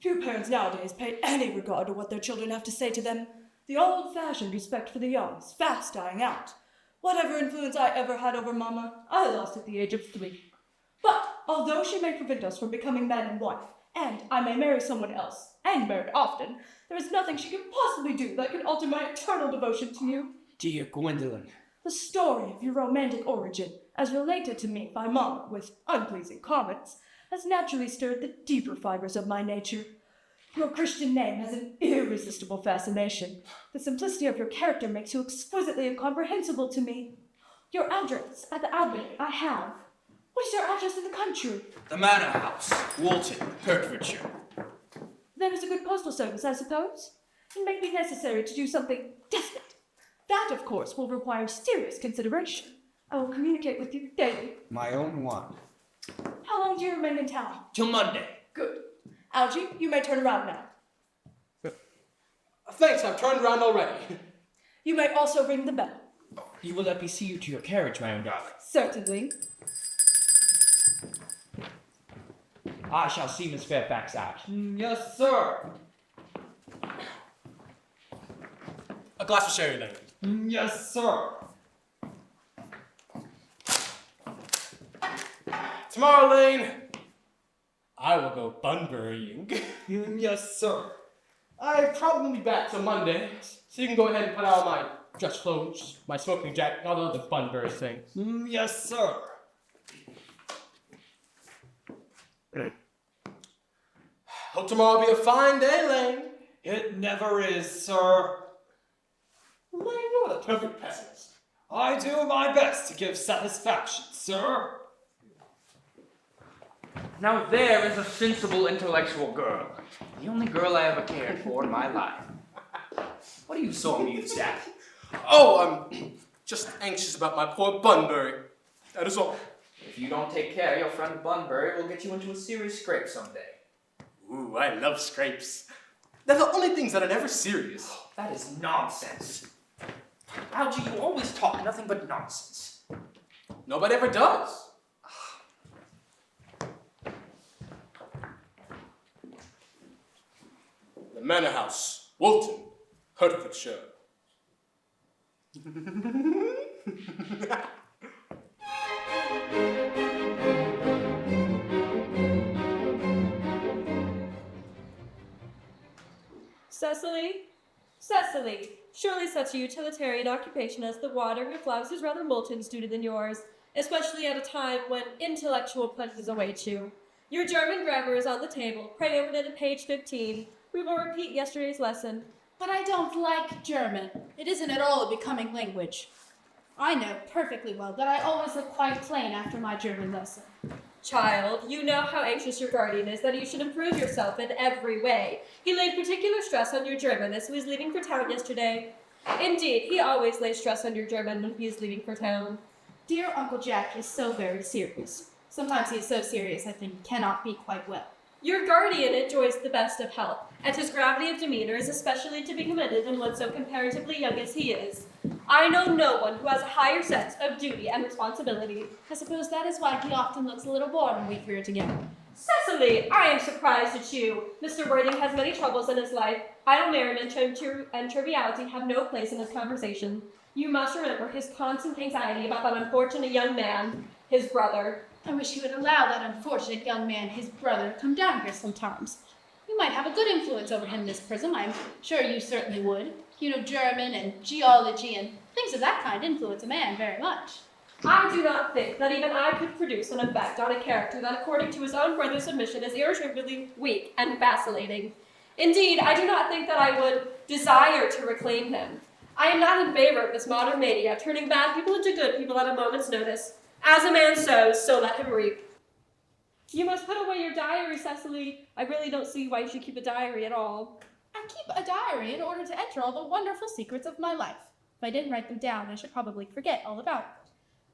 S5: Few parents nowadays pay any regard to what their children have to say to them. The old-fashioned respect for the young is fast dying out. Whatever influence I ever had over Mama, I lost at the age of 3. But although she may prevent us from becoming man and wife, and I may marry someone else, and marry often, there is nothing she can possibly do that can alter my eternal devotion to you.
S3: Dear Gwendolyn.
S5: The story of your romantic origin, as related to me by Mama with unpleasing comments, has naturally stirred the deeper fibers of my nature. Your Christian name has an irresistible fascination. The simplicity of your character makes you exquisitely incomprehensible to me. Your address at the Albany I have. What is your address in the country?
S3: The Manor House, Walton, Hertfordshire.
S5: There is a good postal service, I suppose? It may be necessary to do something definite. That, of course, will require serious consideration. I will communicate with you daily.
S3: My own one.
S5: How long do you remain in town?
S3: Till Monday.
S5: Good. Algie, you may turn around now.
S1: Thanks, I've turned around already.
S5: You may also ring the bell.
S3: You will let me see you to your carriage, my own darling.
S5: Certainly.
S3: I shall see Miss Fairfax out.
S2: Yes, sir.
S1: A glass of sherry, then.
S2: Yes, sir.
S1: Tomorrow, Lane, I will go bunburying.
S2: Yes, sir.
S1: I'll probably be back till Monday, so you can go ahead and put out my dress clothes, my smoking jacket, and all the other bunbury things.
S2: Yes, sir.
S1: Hope tomorrow will be a fine day, Lane.
S2: It never is, sir.
S1: Lane, you're a perfect pessimist.
S2: I do my best to give satisfaction, sir.
S3: Now there is a sensible, intellectual girl. The only girl I ever cared for in my life. What are you so amused at?
S1: Oh, I'm just anxious about my poor Bunbury. That is all.
S3: If you don't take care, your friend Bunbury will get you into a serious scrape someday.
S1: Ooh, I love scrapes. They're the only things that are never serious.
S3: That is nonsense. Algie, you always talk nothing but nonsense.
S1: Nobody ever does. The Manor House, Walton, Hertfordshire.
S6: Cecily? Cecily! Surely such a utilitarian occupation as the watering of flowers is rather molten suited than yours, especially at a time when intellectual pleasures await you. Your German grammar is on the table. Pray open it at page 15. We will repeat yesterday's lesson.
S7: But I don't like German. It isn't at all a becoming language. I know perfectly well that I always look quite plain after my German lesson.
S6: Child, you know how anxious your guardian is that you should improve yourself in every way. He laid particular stress on your German as he was leaving for town yesterday. Indeed, he always lays stress on your German when he is leaving for town.
S7: Dear Uncle Jack is so very serious. Sometimes he is so serious I think he cannot be quite well.
S6: Your guardian enjoys the best of health, and his gravity of demeanor is especially to be commended in one so comparatively young as he is. I know no one who has a higher sense of duty and responsibility.
S7: I suppose that is why he often looks a little bored when we three are together.
S6: Cecily, I am surprised at you. Mr. Worthing has many troubles in his life. Idle merriment and triviality have no place in his conversation. You must remember his constant anxiety about that unfortunate young man, his brother.
S7: I wish he would allow that unfortunate young man, his brother, to come down here sometimes. You might have a good influence over him, Miss Prism. I'm sure you certainly would. You know, German and geology and things of that kind influence a man very much.
S6: I do not think that even I could produce an effect on a character that, according to his own brother's admission, is irretrievably weak and vacillating. Indeed, I do not think that I would desire to reclaim him. I am not in favor of this modern mania, turning bad people into good people at a moment's notice. As a man sows, so let him reap. You must put away your diary, Cecily. I really don't see why you should keep a diary at all.
S7: I keep a diary in order to enter all the wonderful secrets of my life. If I didn't write them down, I should probably forget all about it.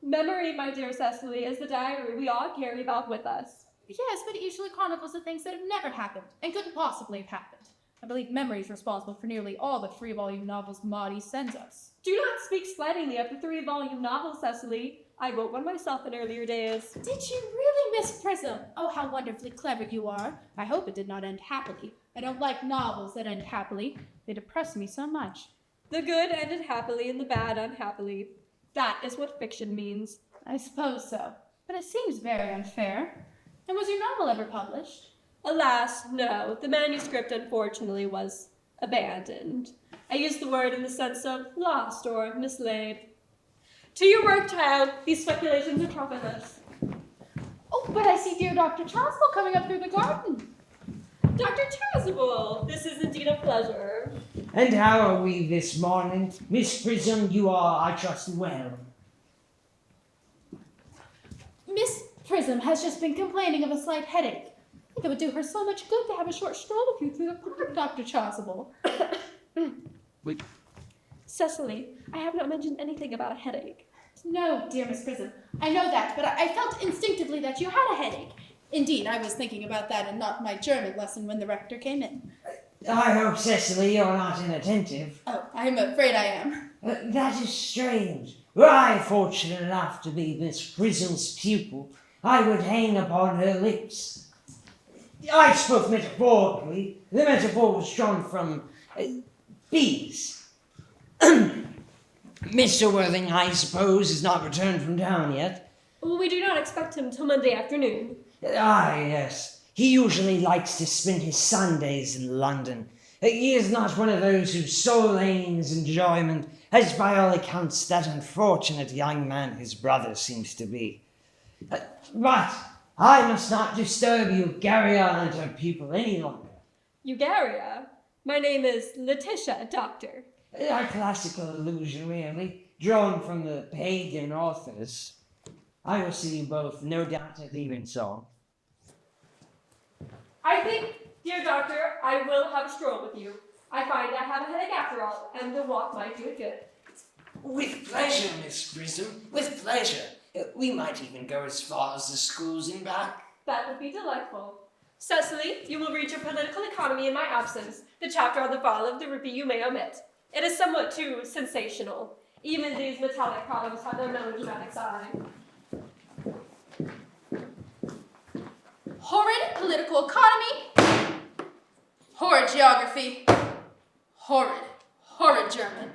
S6: Memory, my dear Cecily, is the diary we all carry about with us.
S7: Yes, but it usually chronicles the things that have never happened and couldn't possibly have happened. I believe memory is responsible for nearly all the 3-volume novels Maudie sends us.
S6: Do not speak slightingly of the 3-volume novel, Cecily. I wrote one myself in earlier days.
S7: Did you really, Miss Prism? Oh, how wonderfully clever you are. I hope it did not end happily. I don't like novels that end happily. They depress me so much.
S6: The good ended happily and the bad unhappily. That is what fiction means.
S7: I suppose so. But it seems very unfair. And was your novel ever published?
S6: Alas, no. The manuscript, unfortunately, was abandoned. I use the word in the sense of lost or mislaid. To your work, child. These speculations are profitless.
S7: Oh, but I see dear Dr. Chasuble coming up through the garden.
S6: Dr. Chasuble, this is indeed a pleasure.
S8: And how are we this morning? Miss Prism, you are, I trust, well.
S7: Miss Prism has just been complaining of a slight headache. I think it would do her so much good to have a short stroll with you through the park, Dr. Chasuble.
S3: Wait.
S6: Cecily, I have not mentioned anything about a headache.
S7: No, dear Miss Prism. I know that, but I felt instinctively that you had a headache. Indeed, I was thinking about that and not my German lesson when the rector came in.
S8: I hope, Cecily, you're not inattentive.
S7: Oh, I'm afraid I am.
S8: That is strange. Were I fortunate enough to be Miss Prism's pupil, I would hang upon her lips. I spoke metaphorically. The metaphor was drawn from bees. Mr. Worthing, I suppose, has not returned from town yet.
S6: Well, we do not expect him till Monday afternoon.
S8: Ah, yes. He usually likes to spend his Sundays in London. He is not one of those whose sole aim is enjoyment, as by all accounts that unfortunate young man his brother seems to be. But I must not disturb you, Eugaria and her pupil any longer.
S6: Eugaria? My name is Letitia, Doctor.
S8: A classical allusion, really, drawn from the pagan authors. I will see you both, no doubt, at evensong.
S6: I think, dear Doctor, I will have a stroll with you. I find I have a headache after all, and the walk might do it good.
S8: With pleasure, Miss Prism, with pleasure. We might even go as far as the schools and back.
S6: That would be delightful. Cecily, you will read your political economy in my absence. The chapter on the fall of the rupee you may omit. It is somewhat too sensational. Even these metallic columns have their melodramatic side.
S7: Horrid political economy. Horrid geography. Horrid German.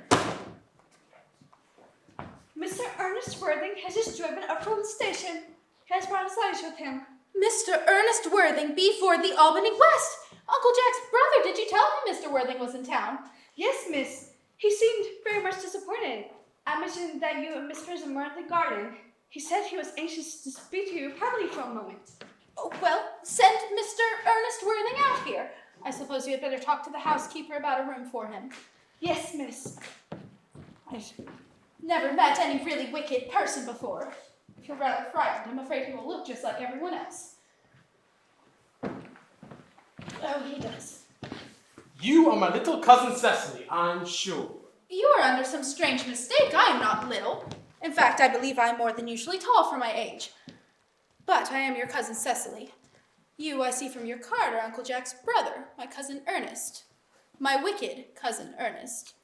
S9: Mr. Ernest Worthing has just driven up from the station. He has brought us lunch with him.
S7: Mr. Ernest Worthing, before the Albany West. Uncle Jack's brother, did you tell him Mr. Worthing was in town?
S9: Yes, miss. He seemed very much disappointed. I mentioned that you and Miss Prism were at the garden. He said he was anxious to speak to you privately for a moment.
S7: Oh, well, send Mr. Ernest Worthing out here. I suppose you had better talk to the housekeeper about a room for him.
S9: Yes, miss.
S7: I've never met any really wicked person before. If you're rather frightened, I'm afraid he will look just like everyone else. Oh, he does.
S1: You are my little cousin Cecily, I'm sure.
S7: You are under some strange mistake. I am not little. In fact, I believe I am more than usually tall for my age. But I am your cousin Cecily. You, I see from your card, are Uncle Jack's brother, my cousin Ernest. My wicked cousin Ernest.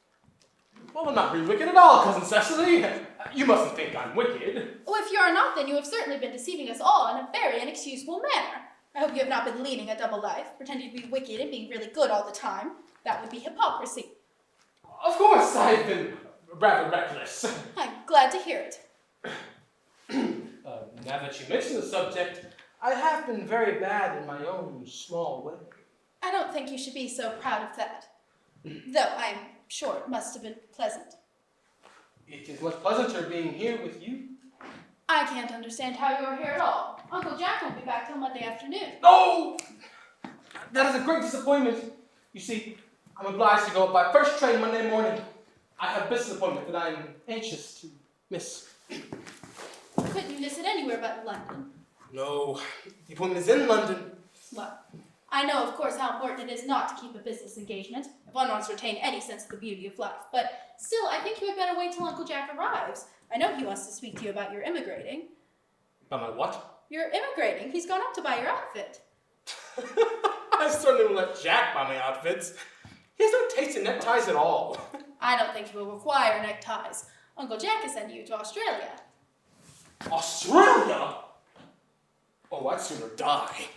S1: Well, I'm not really wicked at all, cousin Cecily. You mustn't think I'm wicked.
S7: Oh, if you are not, then you have certainly been deceiving us all in a very inexcusable manner. I hope you have not been leading a double life, pretending to be wicked and being really good all the time. That would be hypocrisy.
S1: Of course, I've been rather reckless.
S7: I'm glad to hear it.
S1: Now that you mention the subject, I have been very bad in my own small way.
S7: I don't think you should be so proud of that. Though I'm sure it must have been pleasant.
S1: It is much pleasanter being here with you.
S7: I can't understand how you're here at all. Uncle Jack won't be back till Monday afternoon.
S1: No! That is a great disappointment. You see, I'm obliged to go up by first train Monday morning. I have a business appointment that I'm anxious to miss.
S7: Couldn't you miss it anywhere but in London?
S1: No, the appointment is in London.
S7: Well, I know, of course, how important it is not to keep a business engagement if one wants to retain any sense of the beauty of life. But still, I think you had better wait till Uncle Jack arrives. I know he wants to speak to you about your immigrating.
S1: About my what?
S7: You're immigrating. He's gone up to buy your outfit.
S1: I certainly won't let Jack buy my outfits. He has no taste in neckties at all.
S7: I don't think he will require neckties. Uncle Jack is sending you to Australia.
S1: Australia? Oh, I'd sooner die.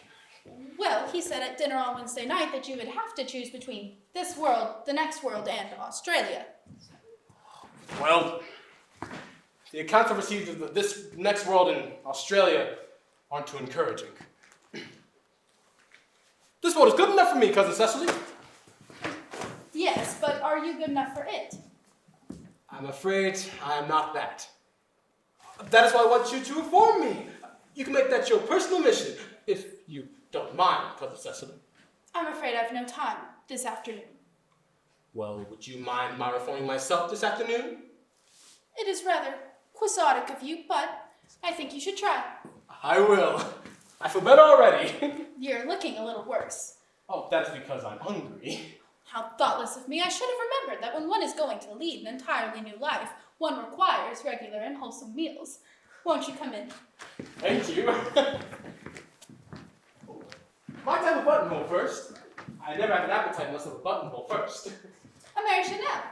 S7: Well, he said at dinner on Wednesday night that you would have to choose between this world, the next world, and Australia.
S1: Well, the accounts I've received of this next world in Australia aren't too encouraging. This world is good enough for me, Cousin Cecily.
S7: Yes, but are you good enough for it?
S1: I'm afraid I am not that. That is why I want you to inform me. You can make that your personal mission, if you don't mind, Cousin Cecily.
S7: I'm afraid I've no time this afternoon.
S1: Well, would you mind my reforming myself this afternoon?
S7: It is rather quixotic of you, but I think you should try.
S1: I will. I feel better already.
S7: You're looking a little worse.
S1: Oh, that's because I'm hungry.
S7: How thoughtless of me. I should have remembered that when one is going to lead an entirely new life, one requires regular and wholesome meals. Won't you come in?
S1: Thank you. Might I have a buttonhole first? I never have an appetite unless I have a buttonhole first.
S7: A Mary Chanel.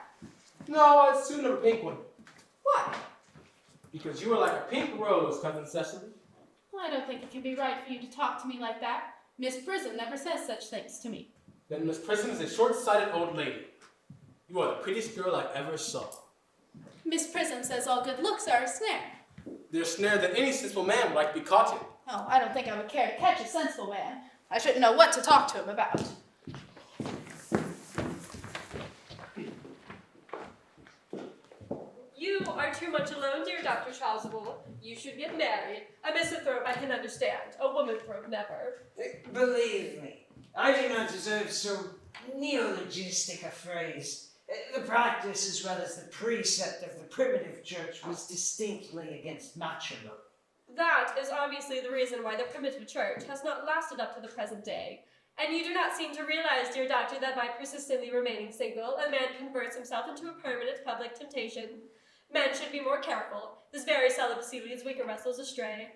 S1: No, I'd sooner have a pink one.
S7: Why?
S1: Because you are like a pink rose, Cousin Cecily.
S7: I don't think it can be right for you to talk to me like that. Miss Prism never says such things to me.
S1: Then Miss Prism is a short-sighted old lady. You are the prettiest girl I ever saw.
S7: Miss Prism says all good looks are a snare.
S1: They're a snare that any sensible man would like to be caught in.
S7: Oh, I don't think I would care to catch a sensible man. I shouldn't know what to talk to him about.
S6: You are too much alone, dear Dr. Chasuble. You should get married. A misanthrope I can understand. A womanthrope never.
S8: Believe me, I do not deserve so neologistic a phrase. The practice as well as the precept of the primitive church was distinctly against matrimony.
S6: That is obviously the reason why the primitive church has not lasted up to the present day. And you do not seem to realize, dear doctor, that by persistently remaining single, a man converts himself into a permanent public temptation. Men should be more careful. This very celibacy leads weaker vessels astray.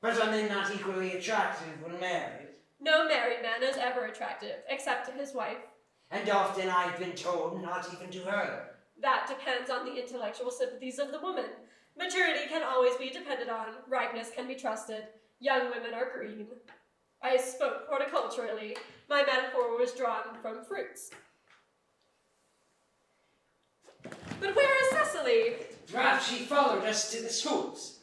S8: But are men not equally attractive when married?
S6: No married man is ever attractive, except to his wife.
S8: And often I've been told not even to her.
S6: That depends on the intellectual sympathies of the woman. Maturity can always be depended on. Ripeness can be trusted. Young women are green. I spoke horticulturally. My metaphor was drawn from fruits. But where is Cecily?
S8: Perhaps she followed us to the schools.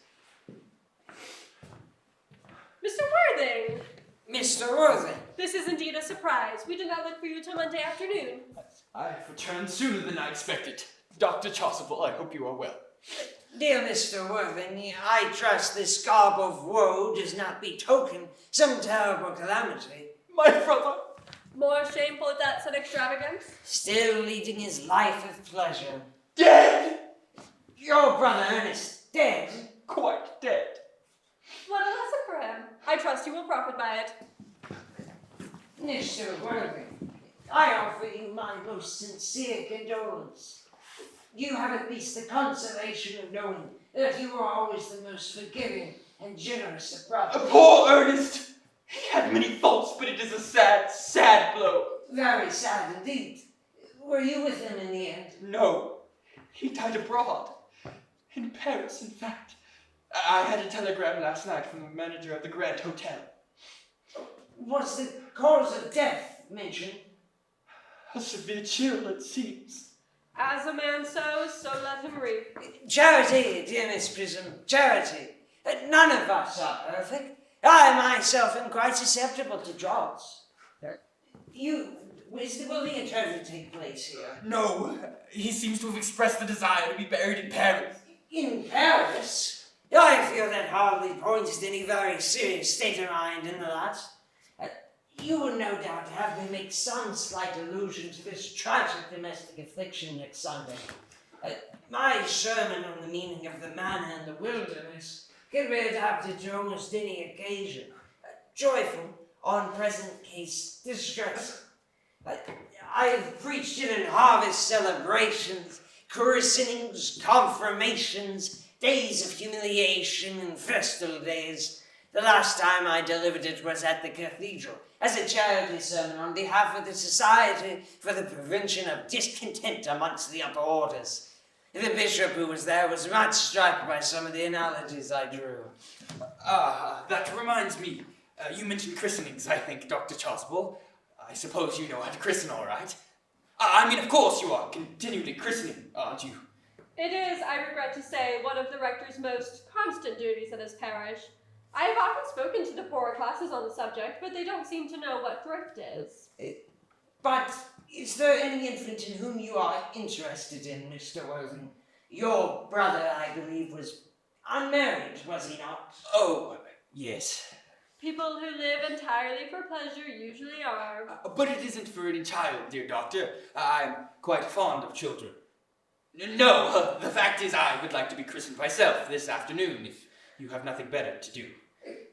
S6: Mr. Worthing!
S8: Mr. Worthing.
S6: This is indeed a surprise. We did not look for you till Monday afternoon.
S3: I have returned sooner than I expected. Dr. Chasuble, I hope you are well.
S8: Dear Mr. Worthing, I trust this garb of woe does not betoken some terrible calamity.
S3: My brother!
S6: More shameful if that's an extravagance.
S8: Still leading his life of pleasure.
S3: Dead!
S8: Your brother Ernest dead?
S3: Quite dead.
S6: What a lesson for him. I trust you will profit by it.
S8: Mr. Worthing, I offer you my most sincere condolence. You have at least the consolation of knowing that you are always the most forgiving and generous of brothers.
S3: Poor Ernest! He had many faults, but it is a sad, sad blow.
S8: Very sad indeed. Were you with him in the end?
S3: No, he died abroad. In Paris, in fact. I had a telegram last night from the manager of the Grand Hotel.
S8: Was the cause of death mentioned?
S3: A severe chill, it seems.
S6: As a man sows, so let him reap.
S8: Charity, dear Miss Prism, charity. None of us are perfect. I myself am quite susceptible to draughts. Will the interview take place here?
S1: No, he seems to have expressed the desire to be buried in Paris.
S8: In Paris? I feel that hardly points to any very serious state of mind in the lads. You will no doubt have me make some slight allusion to this tragic domestic affliction next Sunday. My sermon on the meaning of the manna and the wilderness can be adapted to almost any occasion. Joyful, on present case, distressing. I have preached it in harvest celebrations, christenings, confirmations, days of humiliation, and festal days. The last time I delivered it was at the cathedral, as a charity sermon on behalf of the Society for the Prevention of Discontent amongst the upper orders. The bishop who was there was much struck by some of the analogies I drew.
S3: That reminds me. You mentioned christenings, I think, Dr. Chasuble. I suppose you know how to christen all right. Of course you are continually christening, aren't you?
S6: It is, I regret to say, one of the rector's most constant duties in his parish. I have often spoken to the poorer classes on the subject, but they don't seem to know what thrift is.
S8: But is there any infant in whom you are interested in, Mr. Worthing? Your brother, I believe, was unmarried, was he not?
S3: Oh, yes.
S6: People who live entirely for pleasure usually are.
S3: But it isn't for any child, dear doctor. I'm quite fond of children. No, the fact is I would like to be christened myself this afternoon, if you have nothing better to do.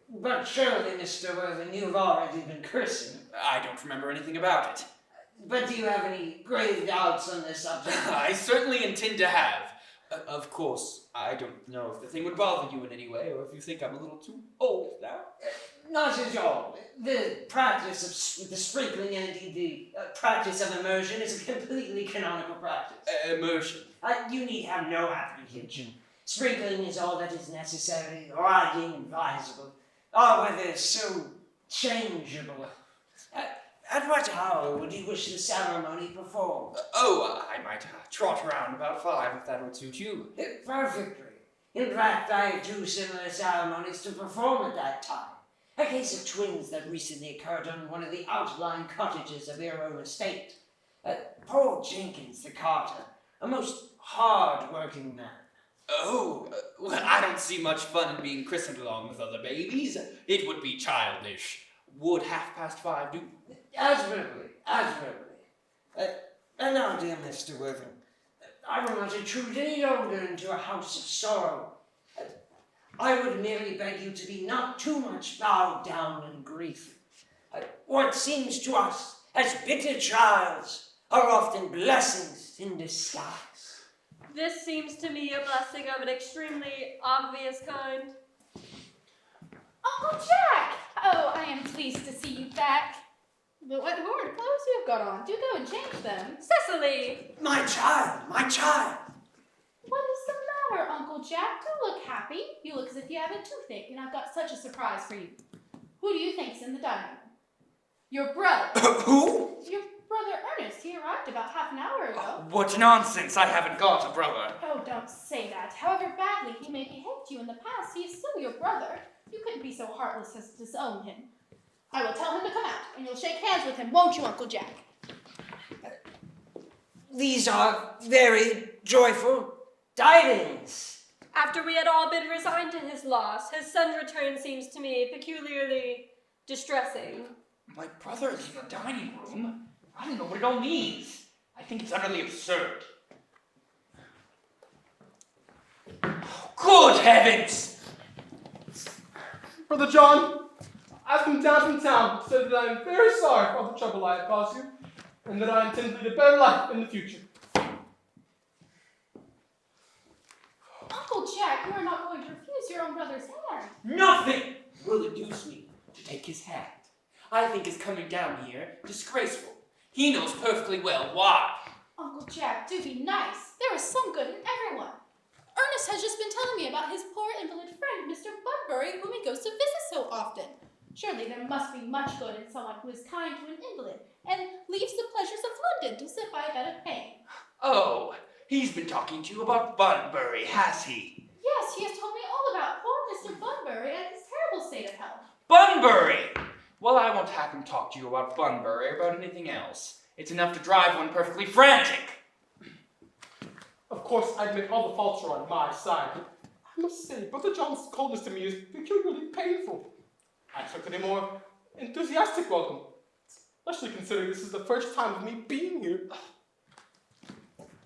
S8: But surely, Mr. Worthing, you've already been christened.
S3: I don't remember anything about it.
S8: But do you have any grave doubts on this subject?
S3: I certainly intend to have. Of course, I don't know if the thing would bother you in any way, or if you think I'm a little too old now.
S8: Not at all. The practice of the sprinkling and indeed the practice of immersion is a completely canonical practice.
S3: Immersion.
S8: You need have no apprehension. Sprinkling is all that is necessary, or I deem advisable. Whether so changeable. At what hour would you wish the ceremony performed?
S3: I might trot around about 5 if that would suit you.
S8: Perfectly. In fact, I have 2 similar ceremonies to perform at that time. A case of twins that recently occurred on one of the outlying cottages of your own estate. Paul Jenkins, the carter, a most hard-working man.
S3: I don't see much fun in being christened along with other babies. It would be childish. Would 5:30 do?
S8: Admirably. And now, dear Mr. Worthing, I will not intrude any longer into a house of sorrow. I would merely beg you to be not too much bowed down in grief. What seems to us as bitter trials are often blessings in disguise.
S6: This seems to me a blessing of an extremely obvious kind.
S7: Uncle Jack! Oh, I am pleased to see you back. But what horrid clothes you've got on. Do go and change them.
S6: Cecily!
S8: My child!
S7: What is the matter, Uncle Jack? Don't look happy. You look as if you have a toothache, and I've got such a surprise for you. Who do you think's in the dining room? Your brother.
S3: Who?
S7: Your brother Ernest. He arrived about half an hour ago.
S3: What nonsense! I haven't got a brother.
S7: Oh, don't say that. However badly he may behave to you in the past, he is still your brother. You couldn't be so heartless as to disown him. I will tell him to come out, and you'll shake hands with him, won't you, Uncle Jack?
S8: These are very joyful tidings.
S6: After we had all been resigned to his loss, his son's return seems to me peculiarly distressing.
S3: My brother is in the dining room? I don't know what it all means. I think it's utterly absurd. Good heavens!
S1: Brother John, I've come down from town to say that I am very sorry for all the trouble I have caused you, and that I intend to lead a better life in the future.
S7: Uncle Jack, you are not going to refuse your own brother's hand.
S3: Nothing will induce me to take his hand. I think his coming down here disgraceful. He knows perfectly well why.
S7: Uncle Jack, do be nice. There is some good in everyone. Ernest has just been telling me about his poor invalid friend, Mr. Bunbury, whom he goes to visit so often. Surely there must be much good in someone who is kind to an invalid and leaves the pleasures of London to sit by a bed of pain.
S3: Oh, He's been talking to you about Bunbury, has he?
S7: Yes, he has told me all about poor Mr. Bunbury and his terrible state of health.
S3: Bunbury! Well, I won't have him talk to you about Bunbury or about anything else. It's enough to drive one perfectly frantic.
S1: Of course, I admit all the faults are on my side. I must say, Brother John's coldness to me is peculiarly painful. I expected a more enthusiastic welcome, especially considering this is the first time of me being here.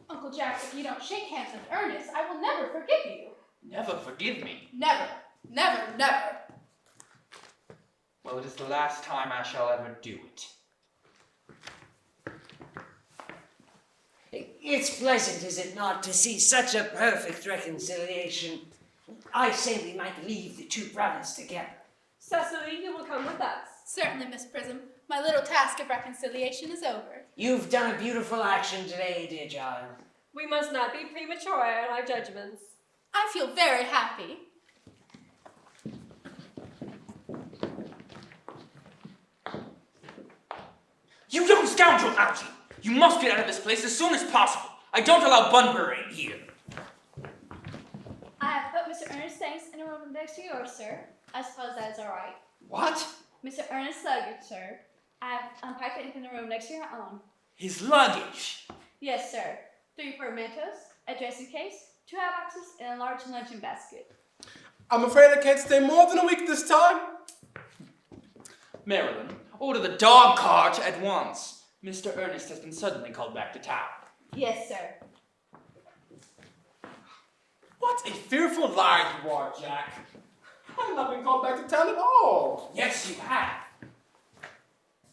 S7: Uncle Jack, if you don't shake hands with Ernest, I will never forgive you.
S3: Never forgive me.
S7: Never, never, never.
S3: Well, it is the last time I shall ever do it.
S8: It's pleasant, is it not, to see such a perfect reconciliation? I say we might leave the two brothers together.
S6: Cecily, you will come with us.
S7: Certainly, Miss Prism. My little task of reconciliation is over.
S8: You've done a beautiful action today, dear child.
S6: We must not be premature in our judgments.
S7: I feel very happy.
S3: You young scoundrel, Algie! You must get out of this place as soon as possible. I don't allow Bunbury here.
S9: I have put Mr. Ernest Thanks in a room next to yours, sir. I suppose that is alright.
S3: What?
S9: Mr. Ernest's luggage, sir. I have unpacked it in the room next to your own.
S3: His luggage.
S9: Yes, sir. 3 portmanteaus, a dressing case, 2 hat boxes, and a large luncheon basket.
S1: I'm afraid I can't stay more than a week this time.
S3: Marilyn, order the dog cart at once. Mr. Earnest has been suddenly called back to town.
S9: Yes, sir.
S1: What a fearful liar you are, Jack. I've not been called back to town at all.
S3: Yes, you have.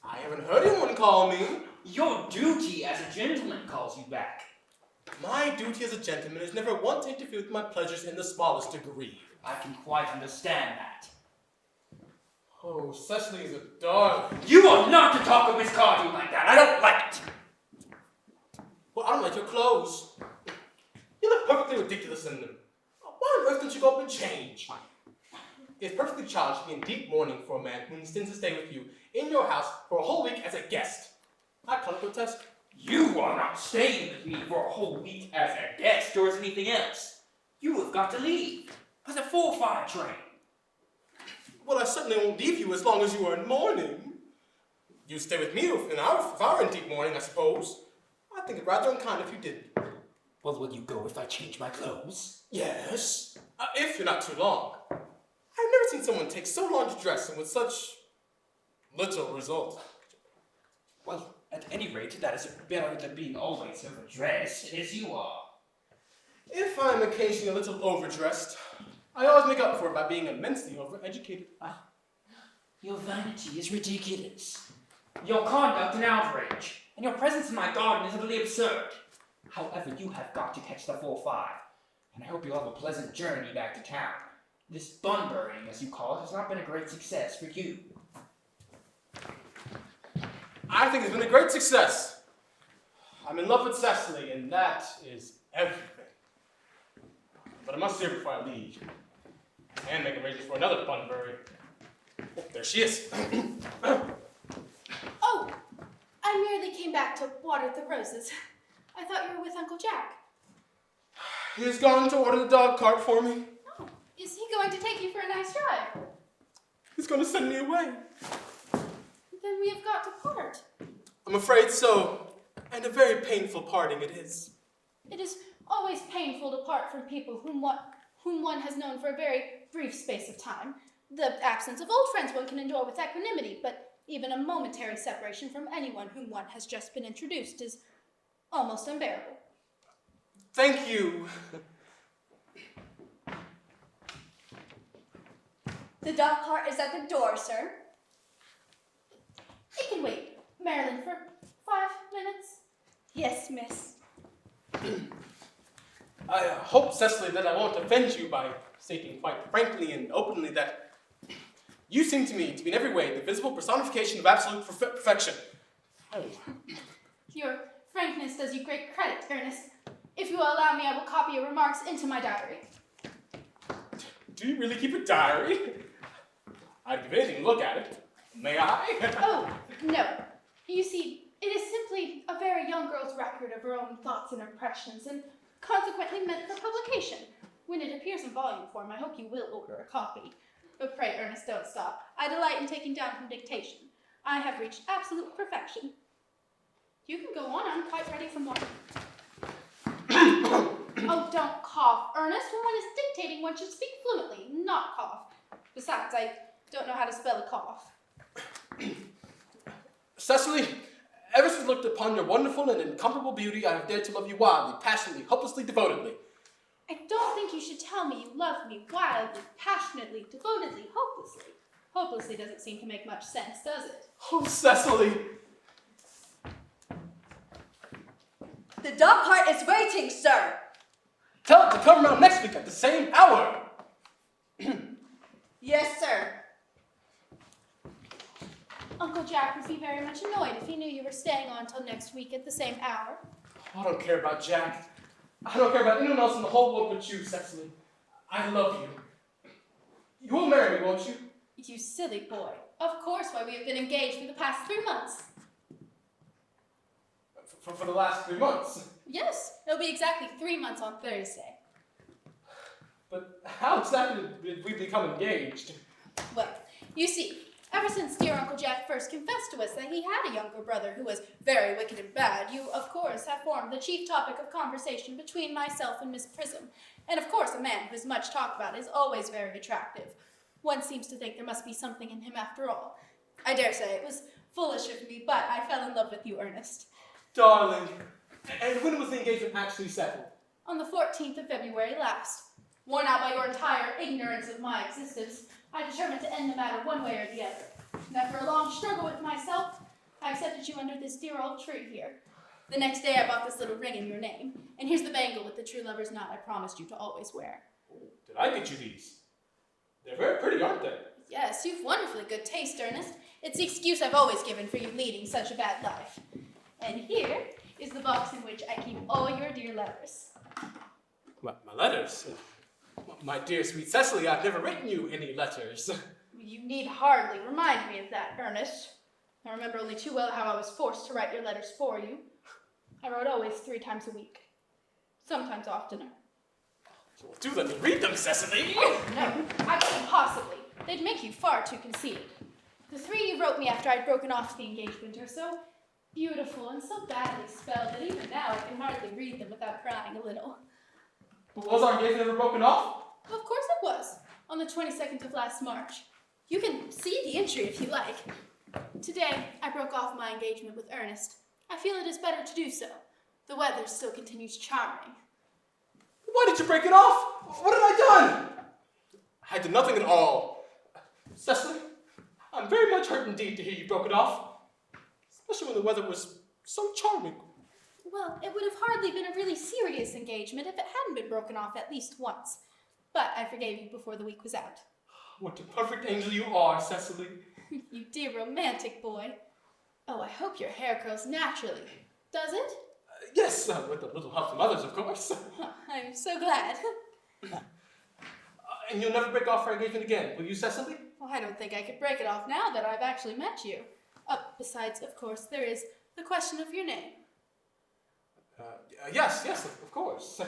S1: I haven't heard anyone call me.
S3: Your duty as a gentleman calls you back.
S1: My duty as a gentleman is never once to interfere with my pleasures in the smallest degree.
S3: I can quite understand that.
S1: Oh, Cecily is a dog.
S3: You are not to talk of Miss Cardew like that. I don't like it.
S1: Well, I don't like your clothes. You look perfectly ridiculous in them. Why on earth don't you go up and change? It's perfectly childish to be in deep mourning for a man who intends to stay with you in your house for a whole week as a guest. I call it protest.
S3: You are not staying with me for a whole week as a guest or as anything else. You have got to leave. As a 4-5 train.
S1: Well, I certainly won't leave you as long as you are in mourning. You stay with me if I were in deep mourning, I suppose. I think it rather unkind if you did.
S3: Well, will you go if I change my clothes?
S1: Yes, if you're not too long. I've never seen someone take so long to dress and with such little result.
S3: Well, at any rate, that is better than being always overdressed, as you are.
S1: If I'm occasionally a little overdressed, I always make up for it by being immensely overeducated.
S3: Your vanity is ridiculous. Your conduct an outrage, and your presence in my garden is utterly absurd. However, you have got to catch the 4-5, and I hope you'll have a pleasant journey back to town. This Bunburying, as you call it, has not been a great success for you.
S1: I think it's been a great success. I'm in love with Cecily, and that is everything. But I must see her before I leave. And make arrangements for another Bunbury. Oh, there she is.
S7: Oh, I merely came back to water the roses. I thought you were with Uncle Jack.
S1: He's gone to order the dog cart for me.
S7: Oh, is he going to take you for a nice drive?
S1: He's going to send me away.
S7: Then we have got to part.
S1: I'm afraid so. And a very painful parting it is.
S7: It is always painful to part from people whom one has known for a very brief space of time. The absence of old friends one can endure with equanimity, but even a momentary separation from anyone whom one has just been introduced is almost unbearable.
S1: Thank you.
S9: The dog cart is at the door, sir.
S7: It can wait, Marilyn, for 5 minutes.
S9: Yes, miss.
S1: I hope, Cecily, that I won't offend you by stating quite frankly and openly that you seem to me to be in every way the visible personification of absolute perfection.
S7: Your frankness does you great credit, Ernest. If you will allow me, I will copy your remarks into my diary.
S1: Do you really keep a diary? I'd give anything to look at it. May I?
S7: Oh, no. You see, It is simply a very young girl's record of her own thoughts and impressions, and consequently meant for publication. When it appears in volume form, I hope you will order a copy. But pray, Ernest, don't stop. I delight in taking down from dictation. I have reached absolute perfection. You can go on. I'm quite ready for more. Oh, don't cough, Ernest. When one is dictating, one should speak fluently, not cough. Besides, I don't know how to spell a cough.
S1: Cecily, ever since I looked upon your wonderful and incomparable beauty, I have dared to love you wildly, passionately, hopelessly, devotedly.
S7: I don't think you should tell me you love me wildly, passionately, devotedly, hopelessly. Hopelessly doesn't seem to make much sense, does it?
S1: Oh, Cecily!
S5: The dog cart is waiting, sir.
S1: Tell it to come around next week at the same hour.
S5: Yes, sir.
S7: Uncle Jack would be very much annoyed if he knew you were staying on till next week at the same hour.
S1: I don't care about Jack. I don't care about anyone else in the whole world but you, Cecily. I love you. You will marry me, won't you?
S7: You silly boy. Of course, why we have been engaged for the past 3 months.
S1: For the last 3 months.
S7: Yes, it'll be exactly 3 months on Thursday.
S1: But how exactly did we become engaged?
S7: Well, you see, ever since dear Uncle Jack first confessed to us that he had a younger brother who was very wicked and bad, you, of course, have formed the chief topic of conversation between myself and Miss Prism. And of course, a man who is much talked about is always very attractive. One seems to think there must be something in him after all. I dare say it was foolish of me, but I fell in love with you, Ernest.
S1: Darling. And when was the engagement actually settled?
S7: On the 14th of February last. Worn out by your entire ignorance of my existence, I determined to end the matter one way or the other. And after a long struggle with myself, I accepted you under this dear old tree here. The next day I bought this little ring in your name, and here's the bangle with the true lover's knot I promised you to always wear.
S1: Did I get you these? They're very pretty, aren't they?
S7: Yes, you've wonderfully good taste, Ernest. It's the excuse I've always given for you leading such a bad life. And here is the box in which I keep all your dear letters.
S1: My letters? My dear sweet Cecily, I've never written you any letters.
S7: You need hardly remind me of that, Ernest. I remember only too well how I was forced to write your letters for you. I wrote always 3 times a week. Sometimes oftener.
S1: Well, do let me read them, Cecily!
S7: No, I couldn't possibly. They'd make you far too conceited. The 3 you wrote me after I'd broken off the engagement are so beautiful and so badly spelled that even now I can hardly read them without crying a little.
S1: But was our engagement ever broken off?
S7: Of course it was, on the 22nd of last March. You can see the entry if you like. Today, I broke off my engagement with Ernest. I feel it is better to do so. The weather still continues charming.
S1: Why did you break it off? What have I done? I did nothing at all. Cecily, I'm very much hurt indeed to hear you broke it off. Especially when the weather was so charming.
S7: Well, it would have hardly been a really serious engagement if it hadn't been broken off at least once. But I forgave you before the week was out.
S1: What a perfect angel you are, Cecily.
S7: You dear romantic boy. Oh, I hope your hair grows naturally. Does it?
S1: Yes, with a little help from others, of course.
S7: Oh, I'm so glad.
S1: And you'll never break off our engagement again, will you, Cecily?
S7: Well, I don't think I could break it off now that I've actually met you. Besides, of course, there is the question of your name.
S1: Yes, of course.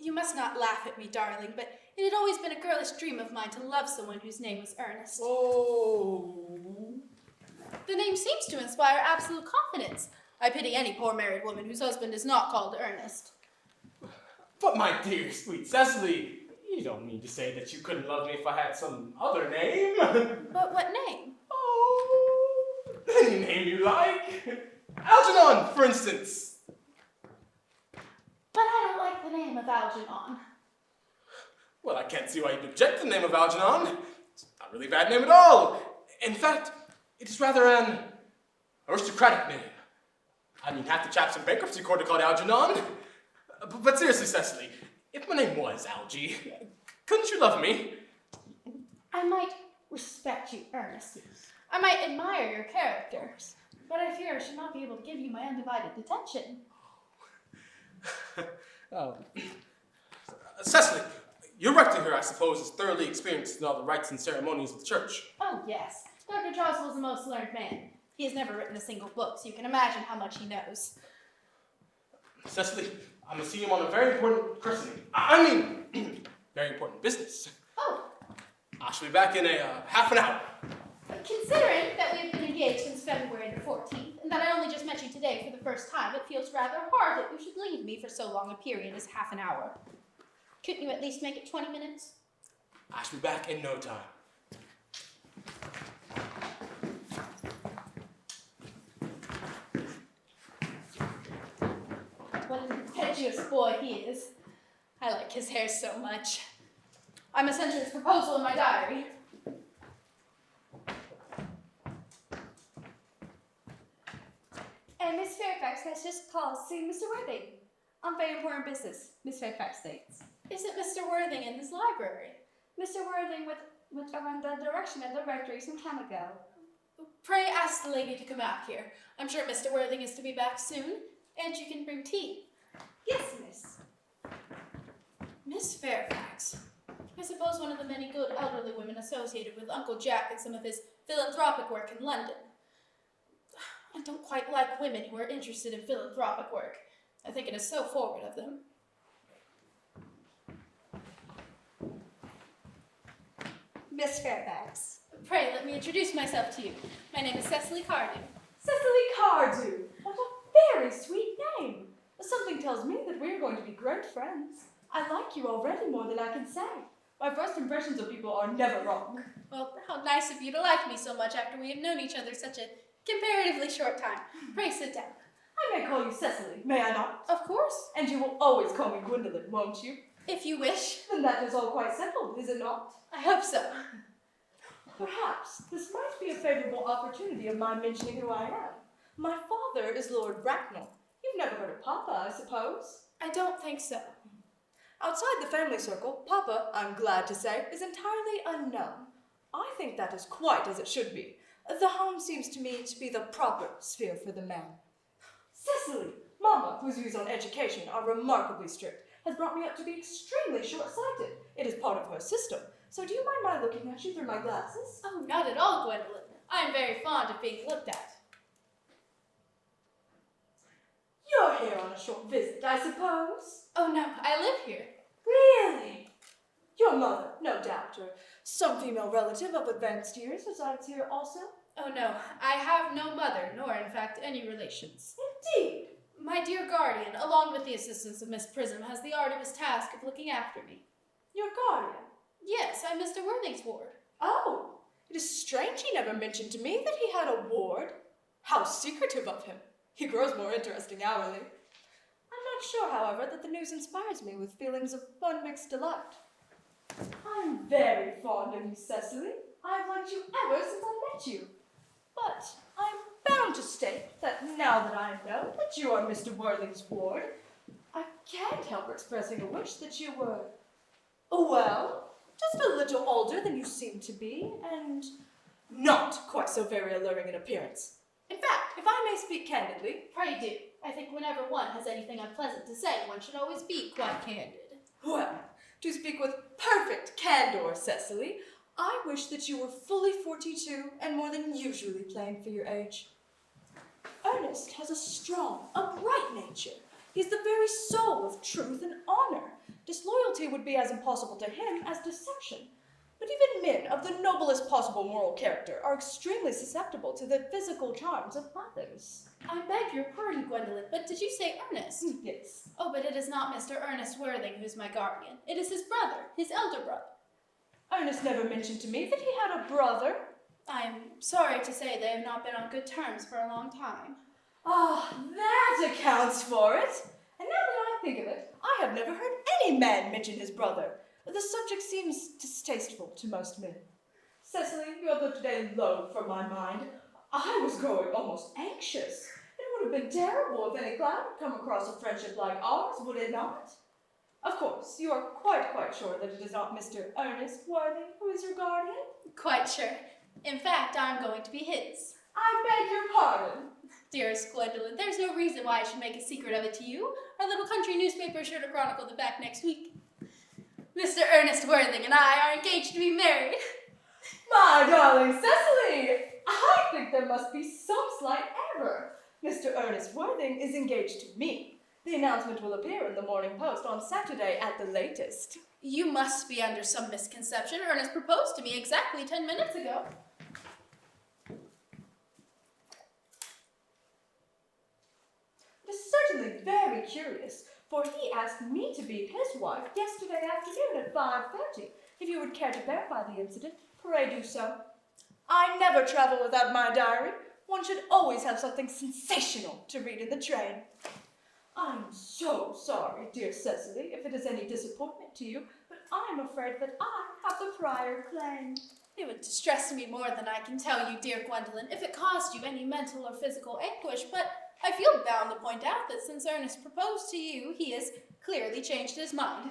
S7: You must not laugh at me, darling, but it had always been a girlish dream of mine to love someone whose name was Earnest.
S1: Oh.
S7: The name seems to inspire absolute confidence. I pity any poor married woman whose husband is not called Earnest.
S1: But my dear, sweet Cecily, you don't mean to say that you couldn't love me if I had some other name?
S7: But what name?
S1: Oh, any name you like. Algernon, for instance.
S7: But I don't like the name of Algernon.
S1: Well, I can't see why you'd object to the name of Algernon. It's not really a bad name at all. In fact, it is rather an aristocratic name. I mean, half the chaps in bankruptcy court are called Algernon. But seriously, Cecily, if my name was Algie, couldn't you love me?
S7: I might respect you, Ernest. I might admire your character, but I fear I should not be able to give you my undivided attention.
S1: Cecily, your rector here, I suppose, is thoroughly experienced in all the rites and ceremonies of the church.
S7: Oh, yes. Dr. Joswell's a most learned man. He has never written a single book, so you can imagine how much he knows.
S1: Cecily, I'm gonna see him on a very important christening. I mean, very important business.
S7: Oh,
S1: I shall be back in a half an hour.
S7: considering that we've been engaged since February the 14th, and that I only just met you today for the first time, it feels rather hard that you should leave me for so long a period as half an hour. Couldn't you at least make it 20 minutes?
S1: I shall be back in no time.
S7: What an impetuous boy he is. I like his hair so much. I must enter his proposal in my diary.
S9: And Miss Fairfax has just called to see Mr. Worthing on very important business, Miss Fairfax states.
S7: Isn't Mr. Worthing in his library?
S9: Mr. Worthing went around the direction of the rectory some time ago.
S7: Pray ask the lady to come out here. I'm sure Mr. Worthing is to be back soon, and you can bring tea.
S9: Yes, miss.
S7: Miss Fairfax. I suppose one of the many good elderly women associated with Uncle Jack and some of his philanthropic work in London. I don't quite like women who are interested in philanthropic work. I think it is so forward of them.
S9: Miss Fairfax.
S7: Pray let me introduce myself to you. My name is Cecily Cardew.
S5: Cecily Cardew! What a very sweet name! Something tells me that we're going to be great friends. I like you already more than I can say. My first impressions of people are never wrong.
S7: Well, how nice of you to like me so much after we have known each other such a comparatively short time. Pray sit down.
S5: I may call you Cecily, may I not?
S7: Of course,
S5: And you will always call me Gwendolyn, won't you?
S7: if you wish.
S5: Then that is all quite settled, is it not?
S7: I hope so.
S5: Perhaps this might be a favorable opportunity of my mentioning who I am. My father is Lord Bracknell. You've never heard of Papa, I suppose?
S7: I don't think so.
S5: Outside the family circle, Papa, I'm glad to say, is entirely unknown. I think that is quite as it should be. The home seems to me to be the proper sphere for the man. Cecily, Mama, whose views on education are remarkably strict, has brought me up to be extremely short-sighted. It is part of her system. So do you mind my looking at you through my glasses?
S7: Oh, not at all, Gwendolyn. I am very fond of being looked at.
S5: You're here on a short visit, I suppose?
S7: Oh no, I live here.
S5: Really? Your mother, no doubt, or some female relative of advanced years resides here also?
S7: Oh no, I have no mother, nor in fact any relations.
S5: Indeed.
S7: My dear guardian, along with the assistance of Miss Prism, has the arduous task of looking after me.
S5: Your guardian?
S7: Yes, I'm Mr. Worthing's ward.
S5: Oh, it is strange he never mentioned to me that he had a ward. How secretive of him. He grows more interesting hourly. I'm not sure, however, that the news inspires me with feelings of unmixed delight. I'm very fond of you, Cecily. I've liked you ever since I met you. But I'm bound to state that now that I know that you are Mr. Worthing's ward, I can't help expressing a wish that you were, well, just a little older than you seem to be, and not quite so very alluring in appearance. In fact, if I may speak candidly,
S7: Pray do. I think whenever one has anything unpleasant to say, one should always be quite candid.
S5: well, to speak with perfect candor, Cecily, I wish that you were fully 42 and more than usually plain for your age. Ernest has a strong, upright nature. He's the very soul of truth and honor. Disloyalty would be as impossible to him as deception. But even men of the noblest possible moral character are extremely susceptible to the physical charms of others.
S7: I beg your pardon, Gwendolyn, but did you say Ernest?
S5: Yes.
S7: Oh, but it is not Mr. Ernest Worthing who's my guardian. It is his brother, his elder brother.
S5: Ernest never mentioned to me that he had a brother.
S7: I'm sorry to say they have not been on good terms for a long time.
S5: Ah, that accounts for it. And now that I think of it, I have never heard any man mention his brother. The subject seems distasteful to most men. Cecily, you have lifted a load from my mind. I was growing almost anxious. It would have been terrible if any cloud had come across a friendship like ours, would it not? Of course, you are quite sure that it is not Mr. Earnest Worthing who is your guardian?
S7: Quite sure. In fact, I'm going to be his.
S5: I beg your pardon.
S7: Dearest Gwendolyn, there's no reason why I should make a secret of it to you. Our little country newspaper is sure to chronicle the fact next week. Mr. Ernest Worthing and I are engaged to be married.
S5: My darling Cecily, I think there must be some slight error. Mr. Ernest Worthing is engaged to me. The announcement will appear in the Morning Post on Saturday at the latest.
S7: You must be under some misconception. Ernest proposed to me exactly 10 minutes ago.
S5: It is certainly very curious, for he asked me to be his wife yesterday afternoon at 5:30. If you would care to verify the incident, pray do so. I never travel without my diary. One should always have something sensational to read in the train. I'm so sorry, dear Cecily, if it is any disappointment to you, but I'm afraid that I have the prior claim.
S7: It would distress me more than I can tell you, dear Gwendolyn, if it caused you any mental or physical anguish, but I feel bound to point out that since Ernest proposed to you, he has clearly changed his mind.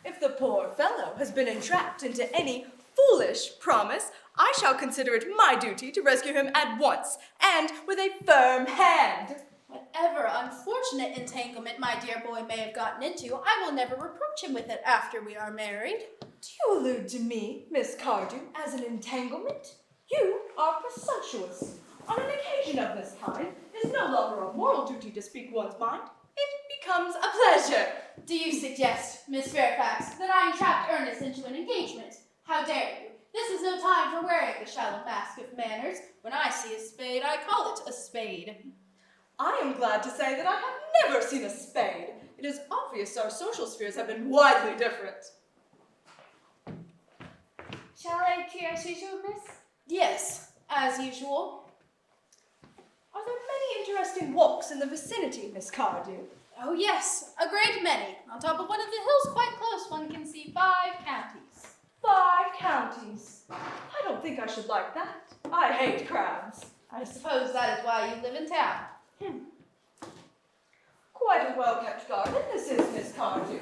S5: If the poor fellow has been entrapped into any foolish promise, I shall consider it my duty to rescue him at once, and with a firm hand.
S7: Whatever unfortunate entanglement my dear boy may have gotten into, I will never reproach him with it after we are married.
S5: Do you allude to me, Miss Cardew, as an entanglement? You are presumptuous. On an occasion of this kind, it is no longer a moral duty to speak one's mind. It becomes a pleasure.
S7: Do you suggest, Miss Fairfax, that I entrapped Ernest into an engagement? How dare you? This is no time for wearing the shallow mask of manners. When I see a spade, I call it a spade.
S5: I am glad to say that I have never seen a spade. It is obvious our social spheres have been widely different.
S9: Shall I tea as usual, miss?
S7: Yes, as usual.
S5: Are there many interesting walks in the vicinity, Miss Cardew?
S7: Oh yes, a great many. On top of one of the hills quite close, one can see 5 counties.
S5: 5 counties. I don't think I should like that. I hate crowds.
S7: I suppose that is why you live in town.
S5: Quite a well-kept garden this is, Miss Cardew.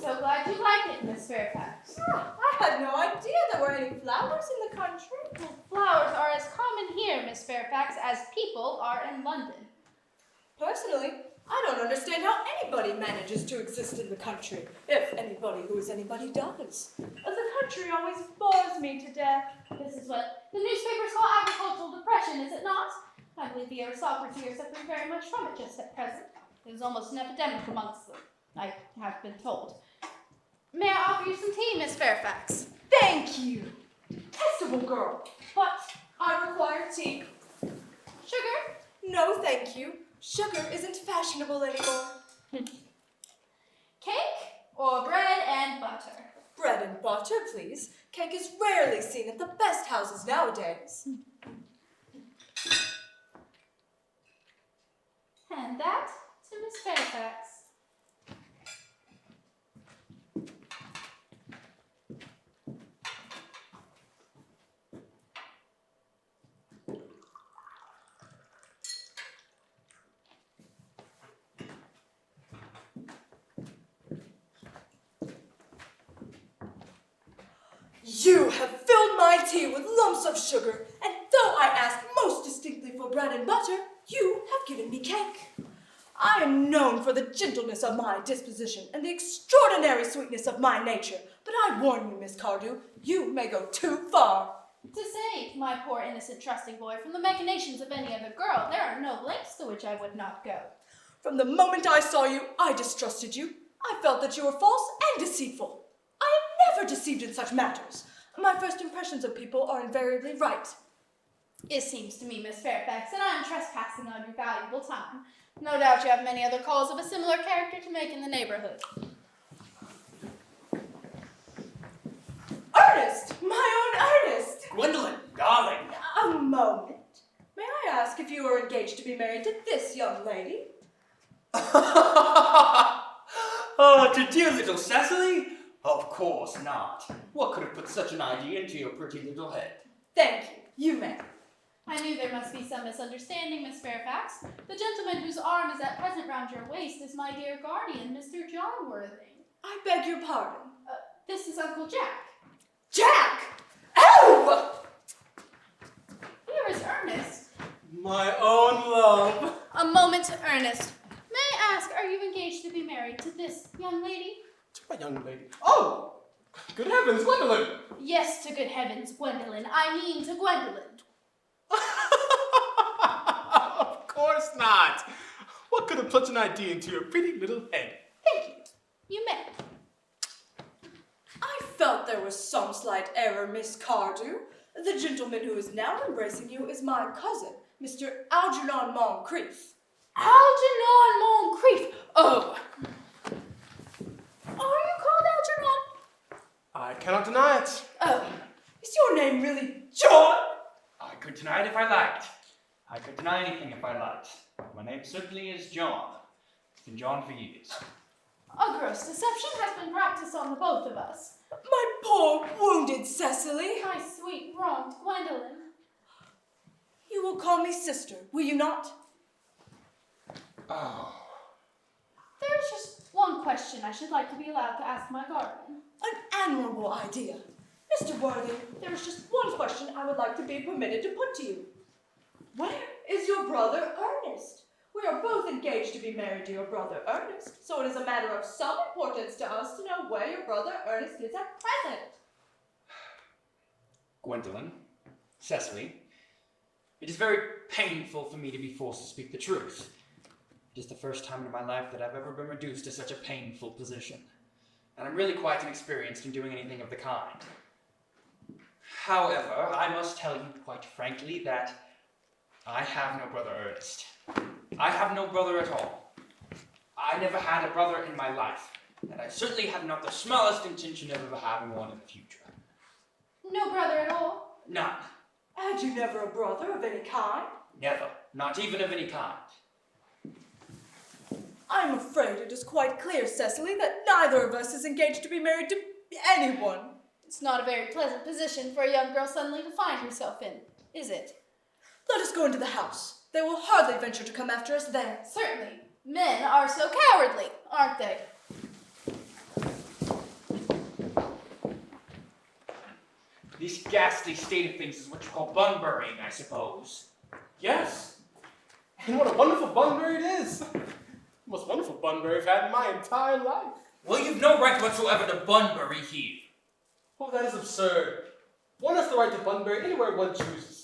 S7: So glad you like it, Miss Fairfax.
S5: I had no idea there were any flowers in the country.
S7: Well, flowers are as common here, Miss Fairfax, as people are in London.
S5: Personally, I don't understand how anybody manages to exist in the country, if anybody who is anybody does. The country always bores me to death.
S7: This is what the newspapers call agricultural depression, is it not? I believe the aristocracy are suffering very much from it just at present. There's almost an epidemic amongst them, I have been told. May I offer you some tea, Miss Fairfax?
S5: Thank you. Detestable girl. But I require tea.
S7: Sugar?
S5: No, thank you. Sugar isn't fashionable anymore.
S7: Cake or bread and butter?
S5: Bread and butter, please. Cake is rarely seen at the best houses nowadays.
S7: And that to Miss Fairfax.
S5: You have filled my tea with lumps of sugar, and though I ask most distinctly for bread and butter, you have given me cake. I am known for the gentleness of my disposition and the extraordinary sweetness of my nature, but I warn you, Miss Cardew, you may go too far.
S7: To save my poor innocent trusting boy from the machinations of any other girl, there are no lengths to which I would not go.
S5: From the moment I saw you, I distrusted you. I felt that you were false and deceitful. I am never deceived in such matters. My first impressions of people are invariably right.
S7: It seems to me, Miss Fairfax, that I am trespassing on your valuable time. No doubt you have many other calls of a similar character to make in the neighborhood.
S5: Ernest! My own Ernest!
S3: Gwendolyn, darling.
S5: A moment. May I ask if you are engaged to be married to this young lady?
S3: Oh, to dear little Cecily? Of course not. What could have put such an idea into your pretty little head?
S5: Thank you. You may.
S7: I knew there must be some misunderstanding, Miss Fairfax. The gentleman whose arm is at present round your waist is my dear guardian, Mr. John Worthing.
S5: I beg your pardon.
S7: This is Uncle Jack.
S5: Jack! Ow!
S7: Here is Ernest.
S1: My own love.
S7: A moment, Ernest. May I ask, are you engaged to be married to this young lady?
S1: To my young lady. Oh! Good heavens, Gwendolyn!
S7: Yes, to good heavens, Gwendolyn. I mean to Gwendolyn.
S1: course not. What could have put an idea into your pretty little head?
S7: Thank you. You may.
S5: I felt there was some slight error, Miss Cardew. The gentleman who is now embracing you is my cousin, Mr. Algernon Moncrief.
S7: Algernon Moncrief. Oh. Are you called Algernon?
S1: I cannot deny it.
S5: Oh, is your name really John?
S3: I could deny it if I liked. I could deny anything if I liked. My name certainly is John. It's been John for years.
S7: A gross deception has been practiced on the both of us.
S5: My poor wounded Cecily.
S7: My sweet, wronged Gwendolyn.
S5: You will call me sister, will you not?
S3: Oh.
S6: There's just one question I should like to be allowed to ask my guardian.
S5: An admirable idea. Mr. Worthing, there is just one question I would like to be permitted to put to you. Where is your brother Ernest? We are both engaged to be married to your brother Ernest, so it is a matter of some importance to us to know where your brother Ernest is at present.
S3: Gwendolyn, Cecily, it is very painful for me to be forced to speak the truth. It is the first time in my life that I've ever been reduced to such a painful position, and I'm really quite inexperienced in doing anything of the kind. However, I must tell you quite frankly that I have no brother Ernest. I have no brother at all. I never had a brother in my life, and I certainly have not the smallest intention of ever having one in the future.
S7: No brother at all?
S3: None.
S5: Had you never a brother of any kind?
S3: Never. Not even of any kind.
S5: I'm afraid it is quite clear, Cecily, that neither of us is engaged to be married to anyone.
S7: It's not a very pleasant position for a young girl suddenly to find herself in, is it?
S5: Let us go into the house. They will hardly venture to come after us there.
S7: Certainly. Men are so cowardly, aren't they?
S3: This ghastly state of things is what you call bun-burying, I suppose.
S1: Yes. And what a wonderful bunbury it is. The most wonderful bunbury I've had in my entire life.
S3: Well, you've no right whatsoever to bun-bury here.
S1: Oh, that is absurd. One has the right to bunbury anywhere one chooses.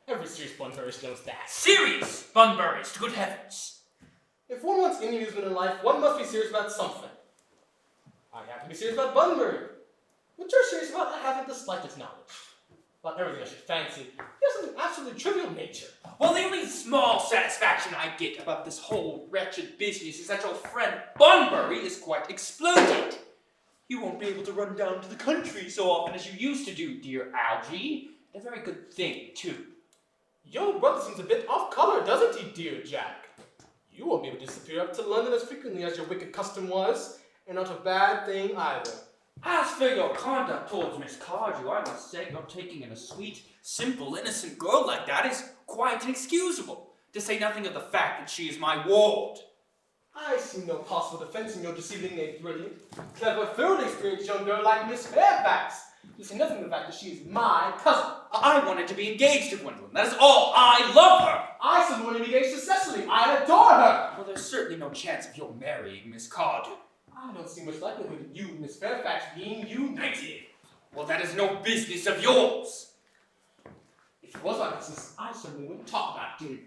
S1: Every serious bunburist knows that.
S3: Serious bun-buries, to good heavens.
S1: If one wants any amusement in life, one must be serious about something. I happen to be serious about bunbury. What you're serious about, I haven't the slightest knowledge. About everything I should fancy, you have something absolutely trivial nature.
S3: Well, the only small satisfaction I get about this whole wretched business is that your friend Bunbury is quite exploded. You won't be able to run down to the country so often as you used to do, dear Algie. A very good thing, too.
S1: Your brother seems a bit off color, doesn't he, dear Jack? You won't be able to disappear up to London as frequently as your wicked custom was, and not a bad thing either.
S3: As for your conduct towards Miss Cardew, I must say your taking in a sweet, simple, innocent girl like that is quite inexcusable, to say nothing of the fact that she is my ward.
S1: I see no possible defense in your deceiving a brilliant, clever, thoroughly experienced young girl like Miss Fairfax. You say nothing of the fact that she is my cousin.
S3: I wanted to be engaged to Gwendolyn, that is all. I love her.
S1: I simply want to be engaged to Cecily. I adore her.
S3: Well, there's certainly no chance of your marrying Miss Cardew.
S1: I don't see much likelihood of you and Miss Fairfax being united.
S3: Well, that is no business of yours.
S1: If it was my business, I certainly wouldn't talk about it.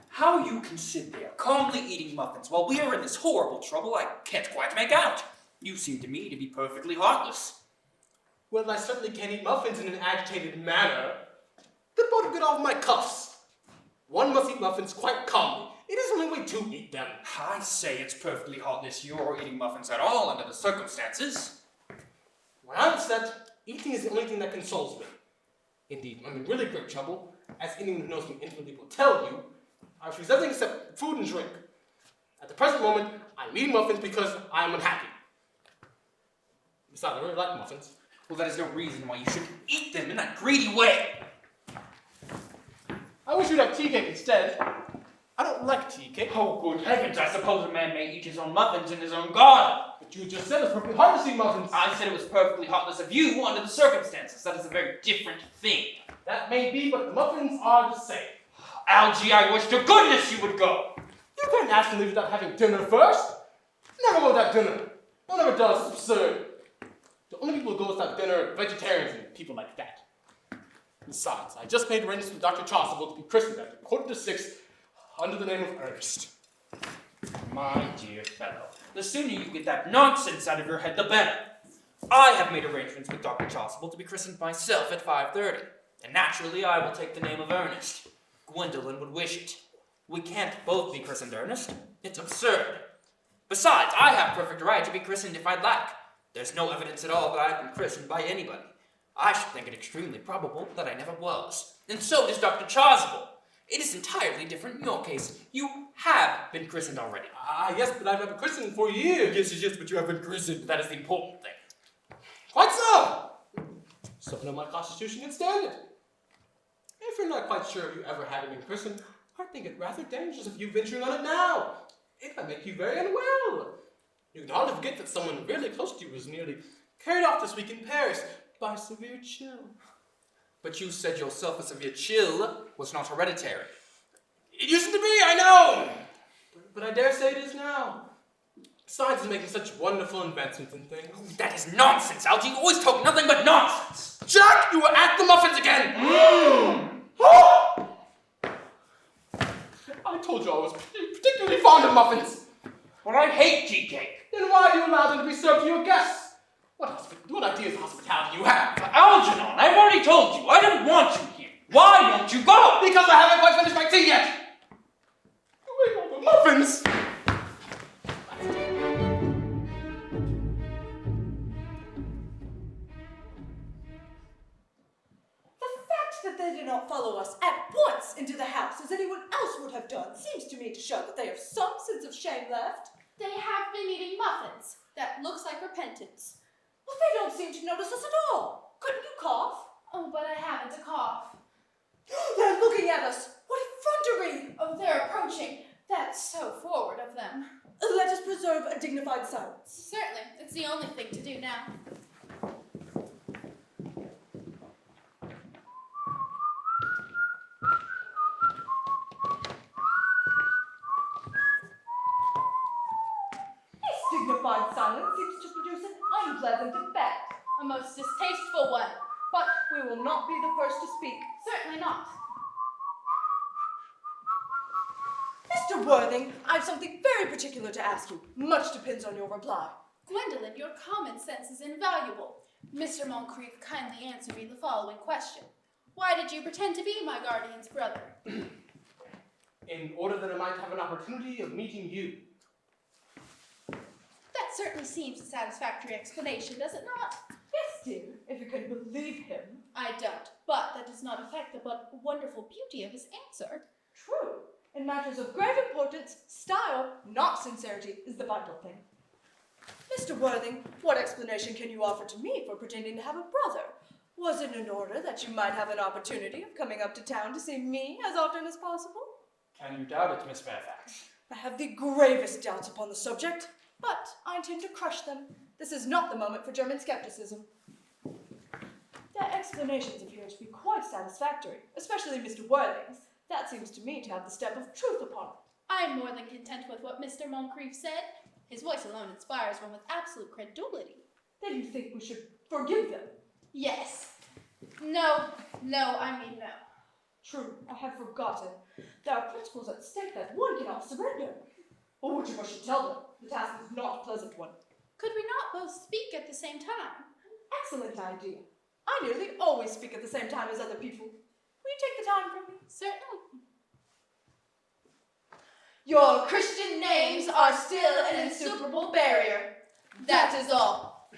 S3: How you can sit there, calmly eating muffins, while we are in this horrible trouble, I can't quite make out. You seem to me to be perfectly heartless.
S1: Well, I certainly can't eat muffins in an agitated manner. Then both get off my cuffs. One must eat muffins quite calmly. It is the only way to eat them.
S3: I say it's perfectly heartless you are eating muffins at all under the circumstances.
S1: When I'm upset, eating is the only thing that consoles me. Indeed, I'm in really great trouble, as anyone who knows me intimately will tell you. I refuse everything except food and drink. At the present moment, I'm eating muffins because I am unhappy. Besides, I really like muffins.
S3: Well, that is no reason why you should eat them in that greedy way.
S1: I wish you'd have tea cake instead. I don't like tea cake.
S3: Oh, good heavens, I suppose a man may eat his own muffins in his own garden.
S1: But you just said it's perfectly heartless to eat muffins.
S3: I said it was perfectly heartless of you under the circumstances. That is a very different thing.
S1: That may be, but the muffins are the same.
S3: Algie, I wish to goodness you would go.
S1: You can't ask me to leave without having dinner first. Never go without dinner. No one ever does. It's absurd. The only people who go without dinner are vegetarians and people like that. Besides, I just made arrangements with Dr. Chasuble to be christened at 6:15 under the name of Earnest.
S3: My dear fellow, the sooner you get that nonsense out of your head, the better. I have made arrangements with Dr. Chasuble to be christened myself at 5:30, and naturally I will take the name of Earnest. Gwendolyn would wish it. We can't both be christened Earnest. It's absurd. Besides, I have perfect right to be christened if I'd like. There's no evidence at all that I've been christened by anybody. I should think it extremely probable that I never was. And so does Dr. Chasuble. It is entirely different in your case. You have been christened already.
S1: Yes, but I've never christened for years.
S3: Yes, but you have been christened. That is the important thing.
S1: Quite so. Something of my constitution can stand it. If you're not quite sure if you ever had been christened, I think it rather dangerous if you venture on it now. It might make you very unwell. You can hardly forget that someone really close to you was nearly carried off this week in Paris by severe chill.
S3: But you said yourself a severe chill was not hereditary.
S1: It used to be, I know! But I dare say it is now. Science is making such wonderful advancements in things.
S3: That is nonsense, Algie. You always talk nothing but nonsense.
S1: Jack, you were at the muffins again! I told you I was particularly fond of muffins.
S3: But I hate tea cake.
S1: Then why do you allow them to be served to your guests? What ideas of hospitality you have?
S3: Algernon, I've already told you, I don't want you here. Why won't you go?
S1: Because I haven't quite finished my tea yet. You ate all the muffins.
S5: The fact that they did not follow us at once into the house as anyone else would have done seems to me to show that they have some sense of shame left.
S7: They have been eating muffins. That looks like repentance.
S5: Well, they don't seem to notice us at all. Couldn't you cough?
S7: Oh, but I haven't a cough.
S5: They're looking at us. What effrontery!
S7: Oh, they're approaching. That's so forward of them.
S5: Let us preserve a dignified silence.
S7: Certainly. It's the only thing to do now.
S5: This dignified silence seems to produce an unpleasant effect.
S7: A most distasteful one.
S5: But we will not be the first to speak.
S7: Certainly not.
S5: Mr. Worthing, I have something very particular to ask you. Much depends on your reply.
S7: Gwendolyn, your common sense is invaluable. Mr. Moncrief, kindly answer me the following question. Why did you pretend to be my guardian's brother?
S1: In order that I might have an opportunity of meeting you.
S7: That certainly seems a satisfactory explanation, does it not?
S5: Yes, dear, if you can believe him.
S7: I don't, but that does not affect the wonderful beauty of his answer.
S5: True. In matters of grave importance, style, not sincerity, is the vital thing. Mr. Worthing, what explanation can you offer to me for pretending to have a brother? Was it in order that you might have an opportunity of coming up to town to see me as often as possible?
S3: Can you doubt it, Miss Fairfax?
S5: I have the gravest doubts upon the subject, but I intend to crush them. This is not the moment for German skepticism. Their explanations appear to be quite satisfactory, especially Mr. Worthing's. That seems to me to have the stamp of truth upon it.
S7: I am more than content with what Mr. Moncrief said. His voice alone inspires one with absolute credulity.
S5: Then you think we should forgive them?
S7: Yes. No, I mean no.
S5: True, I had forgotten. There are principles at stake that one cannot surrender. Or would you wish to tell them? The task is not a pleasant one.
S7: Could we not both speak at the same time?
S5: Excellent idea. I nearly always speak at the same time as other people. Will you take the time from me?
S7: Certainly.
S5: Your Christian names are still an insuperable barrier.
S7: That is all.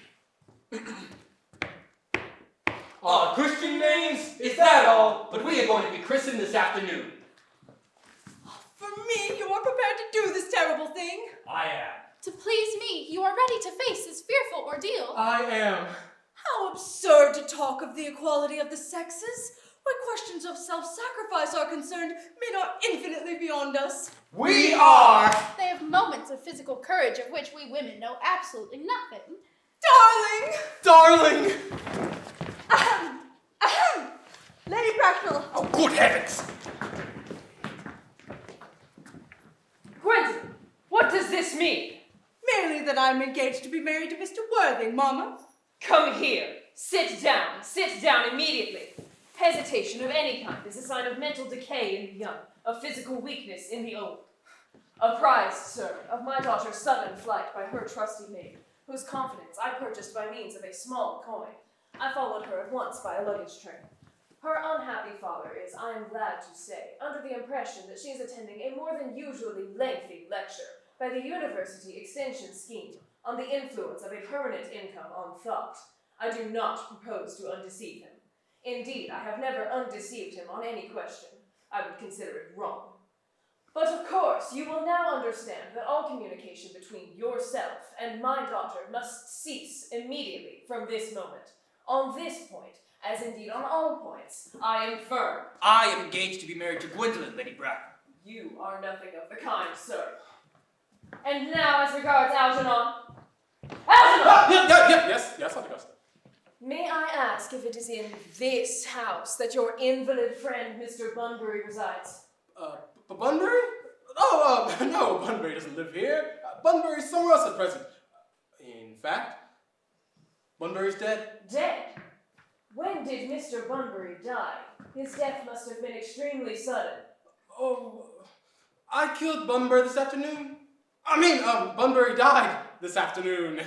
S1: Our Christian names? Is that all? But we are going to be christened this afternoon.
S5: For me, you are prepared to do this terrible thing?
S3: I am.
S7: To please me, you are ready to face this fearful ordeal.
S1: I am.
S5: How absurd to talk of the equality of the sexes. Where questions of self-sacrifice are concerned, men are infinitely beyond us.
S1: We are!
S7: They have moments of physical courage of which we women know absolutely nothing.
S5: Darling!
S1: Darling!
S5: Ahem! Ahem! Lady Bracknell!
S3: Oh, good heavens!
S10: Gwendolyn, what does this mean?
S5: Merely that I am engaged to be married to Mr. Worthing, Mama.
S4: Come here. Sit down. Sit down immediately. Hesitation of any kind is a sign of mental decay in the young, of physical weakness in the old. Apprised, sir, of my daughter's sudden flight by her trusty maid, whose confidence I purchased by means of a small coin, I followed her at once by a luggage train. Her unhappy father is, I am glad to say, under the impression that she is attending a more than usually lengthy lecture by the University Extension Scheme on the influence of a permanent income on thought. I do not propose to undeceive him. Indeed, I have never undeceived him on any question. I would consider it wrong. But of course, you will now understand that all communication between yourself and my daughter must cease immediately from this moment. On this point, as indeed on all points, I am firm.
S3: I am engaged to be married to Gwendolyn, Lady Bracknell.
S4: You are nothing of the kind, sir. And now, as regards Algernon. Algernon!
S1: Yes, Augusta.
S4: May I ask if it is in this house that your invalid friend, Mr. Bunbury, resides?
S1: Bunbury? Oh, no, Bunbury doesn't live here. Bunbury's somewhere else at present. In fact, Bunbury's dead.
S4: Dead? When did Mr. Bunbury die? His death must have been extremely sudden.
S1: Oh, I killed Bunbury this afternoon. Bunbury died this afternoon.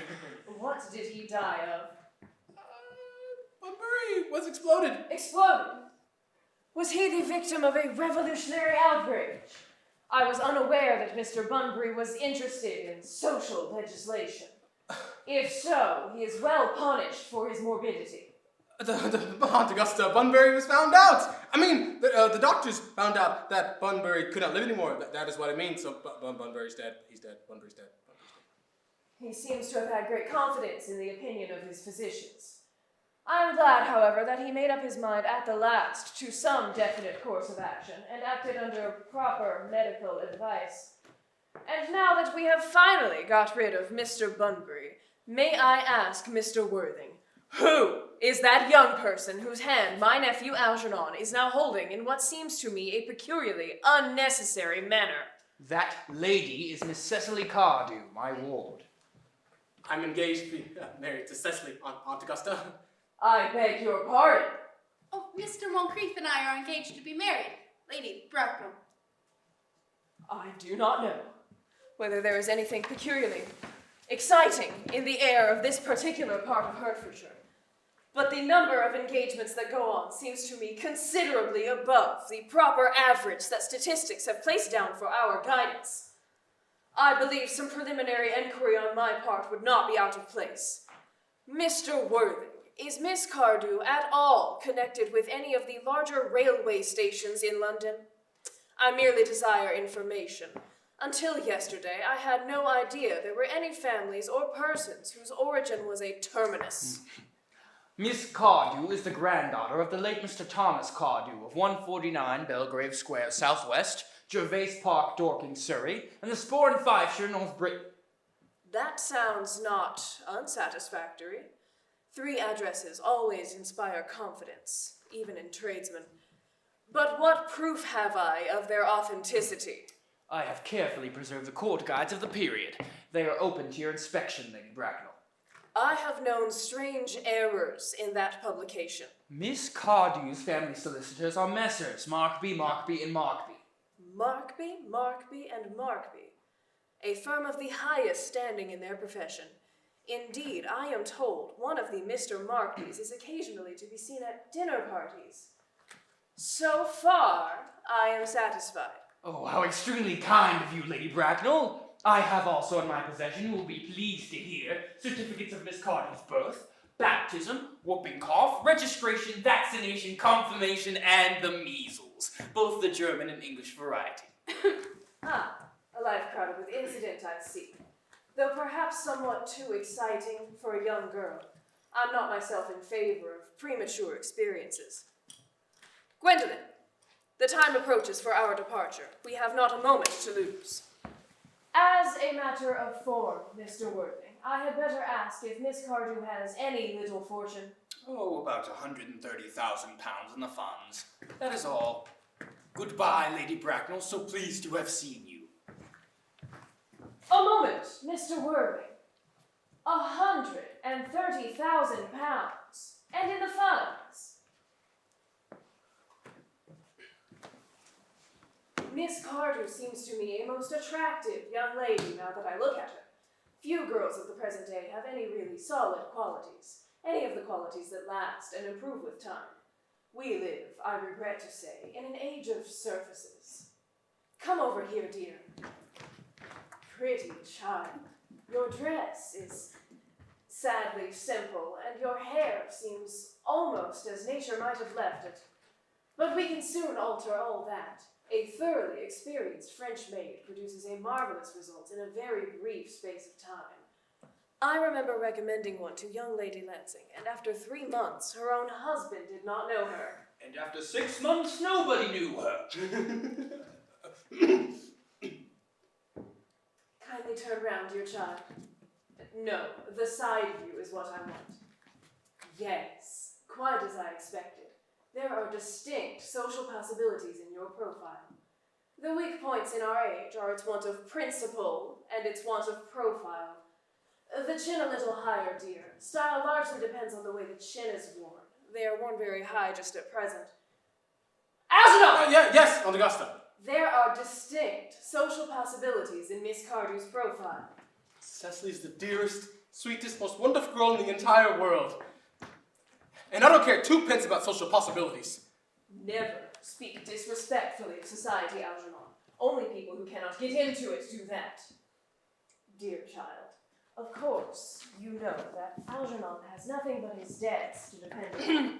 S4: What did he die of?
S1: Bunbury was exploded.
S4: Exploded? Was he the victim of a revolutionary outrage? I was unaware that Mr. Bunbury was interested in social legislation. If so, he is well punished for his morbidity.
S1: Aunt Augusta, Bunbury was found out. The doctors found out that Bunbury could not live anymore. That is what it means. So Bunbury's dead. He's dead. Bunbury's dead.
S4: He seems to have had great confidence in the opinion of his physicians. I am glad, however, that he made up his mind at the last to some definite course of action and acted under proper medical advice. And now that we have finally got rid of Mr. Bunbury, may I ask Mr. Worthing, who is that young person whose hand my nephew Algernon is now holding in what seems to me a peculiarly unnecessary manner?
S3: That lady is Miss Cecily Cardew, my ward.
S1: I'm engaged to be married to Cecily, Aunt Augusta.
S4: I beg your pardon.
S7: Oh, Mr. Moncrief and I are engaged to be married, Lady Bracknell.
S4: I do not know whether there is anything peculiarly exciting in the air of this particular part of Hertfordshire, but the number of engagements that go on seems to me considerably above the proper average that statistics have placed down for our guidance. I believe some preliminary enquiry on my part would not be out of place. Mr. Worthing, is Miss Cardew at all connected with any of the larger railway stations in London? I merely desire information. Until yesterday, I had no idea there were any families or persons whose origin was a terminus.
S3: Miss Cardew is the granddaughter of the late Mr. Thomas Cardew of 149 Belgrave Square, Southwest, Gervase Park, Dorking, Surrey, and the Spore in Fifeshire, North Britain.
S4: That sounds not unsatisfactory. 3 addresses always inspire confidence, even in tradesmen. But what proof have I of their authenticity?
S3: I have carefully preserved the court guides of the period. They are open to your inspection, Lady Bracknell.
S4: I have known strange errors in that publication.
S3: Miss Cardew's family solicitors are Messrs. Markby, Markby, and Markby.
S4: Markby, Markby, and Markby. A firm of the highest standing in their profession. Indeed, I am told one of the Mr. Markbys is occasionally to be seen at dinner parties. So far, I am satisfied.
S3: Oh, how extremely kind of you, Lady Bracknell. I have also in my possession, you will be pleased to hear, certificates of Miss Cardew's birth, baptism, whooping cough, registration, vaccination, confirmation, and the measles, both the German and English variety.
S4: A life crowded with incident, I see. Though perhaps somewhat too exciting for a young girl. I'm not myself in favor of premature experiences. Gwendolyn, the time approaches for our departure. We have not a moment to lose. As a matter of form, Mr. Worthing, I had better ask if Miss Cardew has any little fortune.
S3: Oh, about £130,000 in the funds. That is all. Goodbye, Lady Bracknell. So pleased to have seen you.
S4: A moment, Mr. Worthing. £130,000. And in the funds. Miss Carter seems to me a most attractive young lady now that I look at her. Few girls of the present day have any really solid qualities, any of the qualities that last and improve with time. We live, I regret to say, in an age of surfaces. Come over here, dear. Pretty child, your dress is sadly simple, and your hair seems almost as nature might have left it. But we can soon alter all that. A thoroughly experienced French maid produces a marvelous result in a very brief space of time. I remember recommending one to young Lady Lansing, and after 3 months, her own husband did not know her.
S3: And after 6 months, nobody knew her.
S4: Kindly turn round, dear child. No, the side view is what I want. Yes, quite as I expected. There are distinct social possibilities in your profile. The weak points in our age are its want of principle and its want of profile. The chin a little higher, dear. Style largely depends on the way the chin is worn. They are worn very high just at present. Algernon!
S1: Yes, Aunt Augusta.
S4: There are distinct social possibilities in Miss Carter's profile.
S1: Cecily's the dearest, sweetest, most wonderful girl in the entire world. And I don't care 2 pence about social possibilities.
S4: Never speak disrespectfully of society, Algernon. Only people who cannot get into it do that. Dear child, of course, you know that Algernon has nothing but his debts to depend on.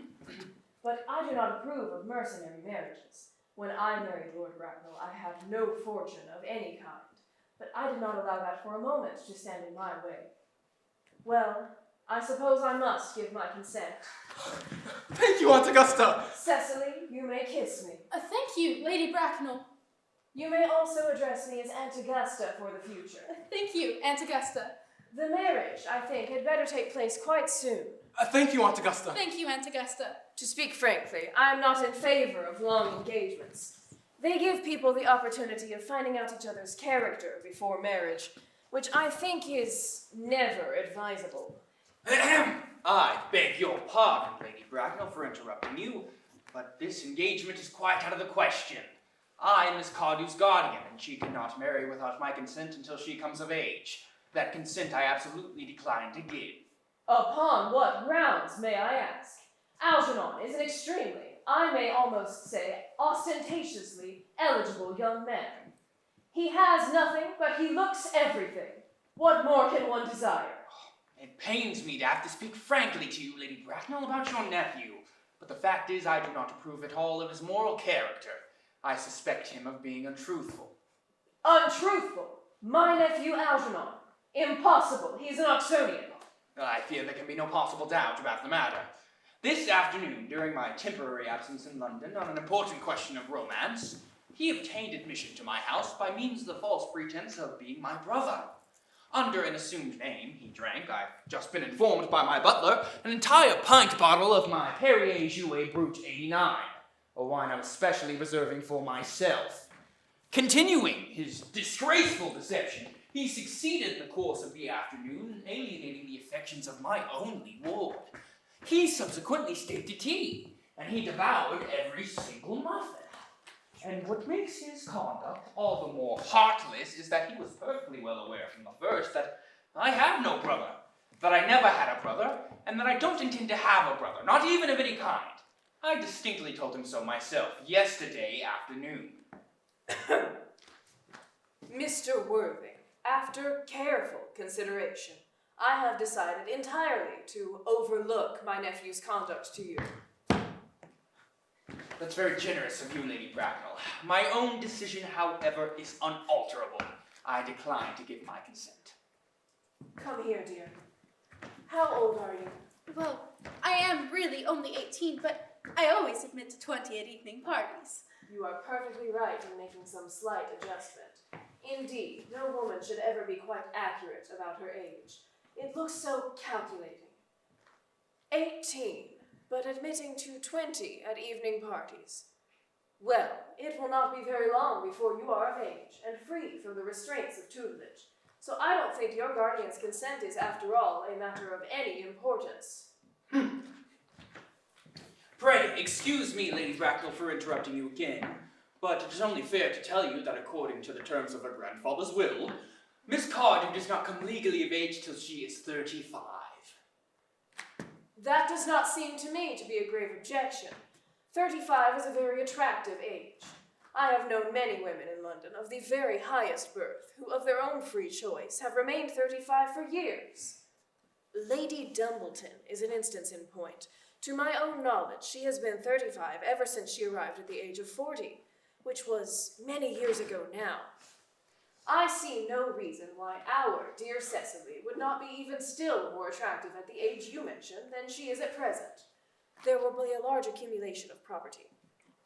S4: But I do not approve of mercenary marriages. When I married Lord Bracknell, I had no fortune of any kind. But I did not allow that for a moment to stand in my way. Well, I suppose I must give my consent.
S1: Thank you, Aunt Augusta.
S4: Cecily, you may kiss me.
S7: Thank you, Lady Bracknell.
S4: You may also address me as Aunt Augusta for the future.
S7: Thank you, Aunt Augusta.
S4: The marriage, I think, had better take place quite soon.
S1: Thank you, Aunt Augusta.
S7: Thank you, Aunt Augusta.
S4: To speak frankly, I am not in favor of long engagements. They give people the opportunity of finding out each other's character before marriage, which I think is never advisable.
S3: I beg your pardon, Lady Bracknell, for interrupting you, but this engagement is quite out of the question. I am Miss Cardew's guardian, and she cannot marry without my consent until she comes of age. That consent I absolutely decline to give.
S4: Upon what grounds, may I ask? Algernon is an extremely, I may almost say, ostentatiously eligible young man. He has nothing, but he looks everything. What more can one desire?
S3: It pains me to have to speak frankly to you, Lady Bracknell, about your nephew, but the fact is I do not approve at all of his moral character. I suspect him of being untruthful.
S4: Untruthful? My nephew Algernon? Impossible. He's an Oxonian.
S3: I fear there can be no possible doubt about the matter. This afternoon, during my temporary absence in London on an important question of romance, he obtained admission to my house by means of the false pretense of being my brother. Under an assumed name, he drank, I've just been informed by my butler, an entire pint bottle of my Perrier Jouet Brut 89, a wine I was specially reserving for myself. Continuing his disgraceful deception, he succeeded in the course of the afternoon in alienating the affections of my only ward. He subsequently stayed to tea, and he devoured every single muffin. And what makes his conduct all the more heartless is that he was perfectly well aware from the first that I have no brother, that I never had a brother, and that I don't intend to have a brother, not even of any kind. I distinctly told him so myself yesterday afternoon.
S4: Mr. Worthing, after careful consideration, I have decided entirely to overlook my nephew's conduct to you.
S3: That's very generous of you, Lady Bracknell. My own decision, however, is unalterable. I decline to give my consent.
S4: Come here, dear. How old are you?
S7: Well, I am really only 18, but I always admit to 20 at evening parties.
S4: You are perfectly right in making some slight adjustment. Indeed, no woman should ever be quite accurate about her age. It looks so calculating. 18, but admitting to 20 at evening parties. Well, it will not be very long before you are of age and free from the restraints of tutelage. So I don't think your guardian's consent is, after all, a matter of any importance.
S3: Pray, excuse me, Lady Bracknell, for interrupting you again, but it is only fair to tell you that according to the terms of her grandfather's will, Miss Cardew does not come legally of age till she is 35.
S4: That does not seem to me to be a grave objection. 35 is a very attractive age. I have known many women in London of the very highest birth, who of their own free choice have remained 35 for years. Lady Dumbleton is an instance in point. To my own knowledge, she has been 35 ever since she arrived at the age of 40, which was many years ago now. I see no reason why our dear Cecily would not be even still more attractive at the age you mentioned than she is at present. There will be a large accumulation of property.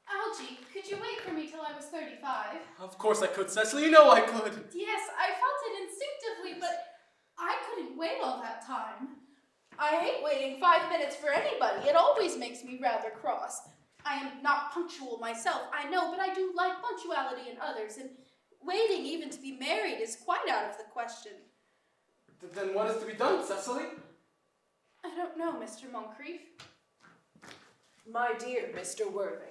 S7: Algie, could you wait for me till I was 35?
S1: Of course I could, Cecily. You know I could.
S7: Yes, I felt it instinctively, but I couldn't wait all that time. I hate waiting 5 minutes for anybody. It always makes me rather cross. I am not punctual myself, I know, but I do like punctuality in others, and waiting even to be married is quite out of the question.
S1: Then what is to be done, Cecily?
S7: I don't know, Mr. Moncrief.
S4: My dear Mr. Worthing,